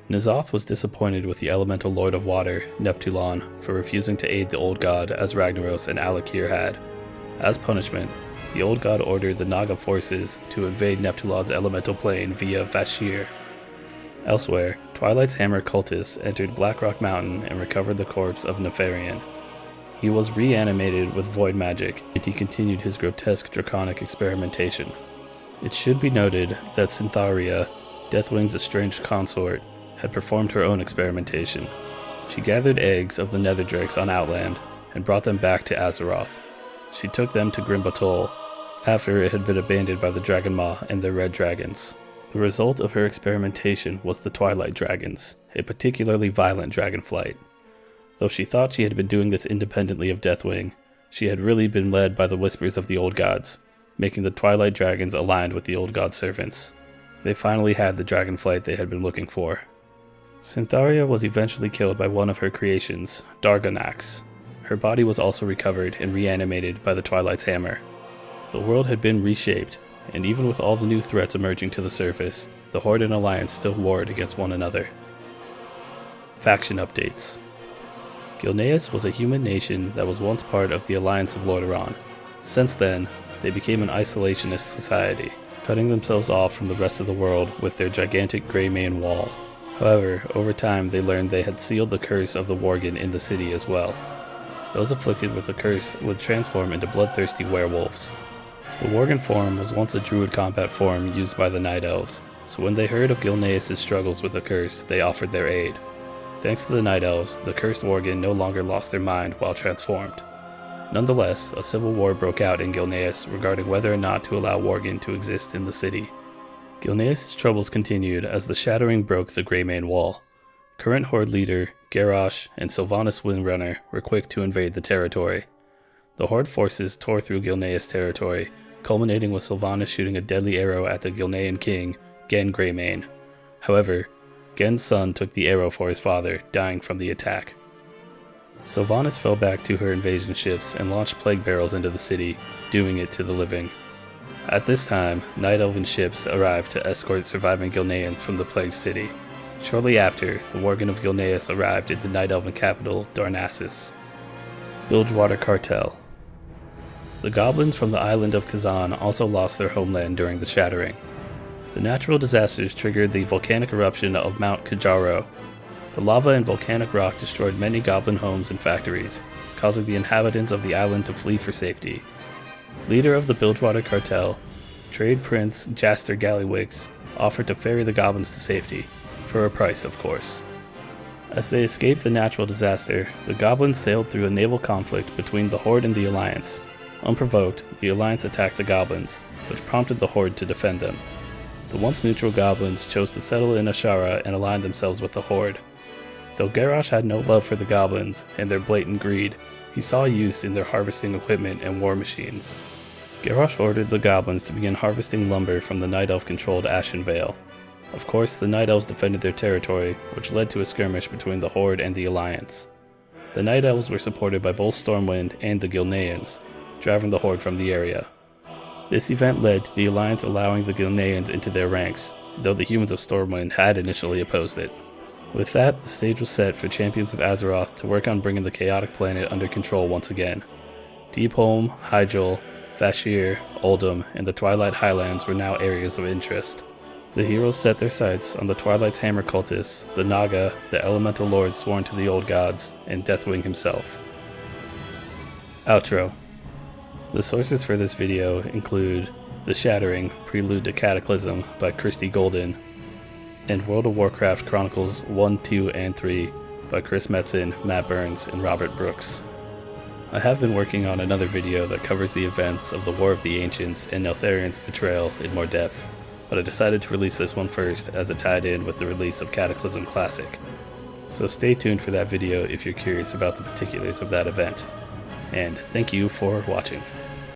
Speaker 1: N'Zoth was disappointed with the Elemental Lord of Water, Neptulon, for refusing to aid the Old God as Ragnaros and Alakir had. As punishment, the Old God ordered the Naga forces to invade Neptulon's elemental plane via Vashir. Elsewhere, Twilight's Hammer cultists entered Blackrock Mountain and recovered the corpse of Nefarian. He was reanimated with void magic, and he continued his grotesque draconic experimentation. It should be noted that Cyntharia, Deathwing's estranged consort, had performed her own experimentation. She gathered eggs of the Netherdrakes on Outland and brought them back to Azeroth. She took them to Grimbatol after it had been abandoned by the Dragonmaw and their red dragons. The result of her experimentation was the Twilight Dragons, a particularly violent dragonflight. Though she thought she had been doing this independently of Deathwing, she had really been led by the whispers of the Old Gods, making the Twilight Dragons aligned with the Old God servants. They finally had the dragonflight they had been looking for. Cyntharia was eventually killed by one of her creations, Darganax. Her body was also recovered and reanimated by the Twilight's Hammer. The world had been reshaped, and even with all the new threats emerging to the surface, the Horde and Alliance still warred against one another. Faction updates. Gilneas was a human nation that was once part of the Alliance of Lordaeron. Since then, they became an isolationist society, cutting themselves off from the rest of the world with their gigantic Greymane wall. However, over time they learned they had sealed the curse of the Worgen in the city as well. Those afflicted with the curse would transform into bloodthirsty werewolves. The Worgen form was once a druid combat form used by the Night Elves, so when they heard of Gilneas' struggles with the curse, they offered their aid. Thanks to the Night Elves, the cursed Worgen no longer lost their mind while transformed. Nonetheless, a civil war broke out in Gilneas regarding whether or not to allow Worgen to exist in the city. Gilneas' troubles continued as the Shattering broke the Greymane Wall. Current Horde leader, Garrosh, and Sylvanas Windrunner were quick to invade the territory. The Horde forces tore through Gilneas' territory, culminating with Sylvanas shooting a deadly arrow at the Gilnean king, Gen Greymane. However, Gen's son took the arrow for his father, dying from the attack. Sylvanas fell back to her invasion ships and launched plague barrels into the city, doing it to the living. At this time, Night Elven ships arrived to escort surviving Gilneans from the plagued city. Shortly after, the Worgen of Gilneas arrived in the Night Elven capital, Darnassus. Bilgewater Cartel. The goblins from the island of Kazan also lost their homeland during the Shattering. The natural disasters triggered the volcanic eruption of Mount Kajaro. The lava and volcanic rock destroyed many goblin homes and factories, causing the inhabitants of the island to flee for safety. Leader of the Bilgewater Cartel, Trade Prince Jaster Gallywix, offered to ferry the goblins to safety, for a price of course. As they escaped the natural disaster, the goblins sailed through a naval conflict between the Horde and the Alliance. Unprovoked, the Alliance attacked the goblins, which prompted the Horde to defend them. The once neutral goblins chose to settle in Ashara and align themselves with the Horde. Though Garrosh had no love for the goblins and their blatant greed, he saw use in their harvesting equipment and war machines. Garrosh ordered the goblins to begin harvesting lumber from the Night Elf-controlled Ashen Vale. Of course, the Night Elves defended their territory, which led to a skirmish between the Horde and the Alliance. The Night Elves were supported by both Stormwind and the Gilneans, driving the Horde from the area. This event led to the Alliance allowing the Gilneans into their ranks, though the humans of Stormwind had initially opposed it. With that, the stage was set for Champions of Azeroth to work on bringing the chaotic planet under control once again. Deepholm, Hyjal, Fashir, Oldham, and the Twilight Highlands were now areas of interest. The heroes set their sights on the Twilight's hammer cultists, the Naga, the elemental lord sworn to the old gods, and Deathwing himself. Outro. The sources for this video include The Shattering, Prelude to Cataclysm by Christy Golden, and World of Warcraft Chronicles 1, 2, and 3 by Chris Metzen, Matt Burns, and Robert Brooks. I have been working on another video that covers the events of the War of the Ancients and Neltharion's betrayal in more depth, but I decided to release this one first as it tied in with the release of Cataclysm Classic. So stay tuned for that video if you're curious about the particulars of that event. And thank you for watching.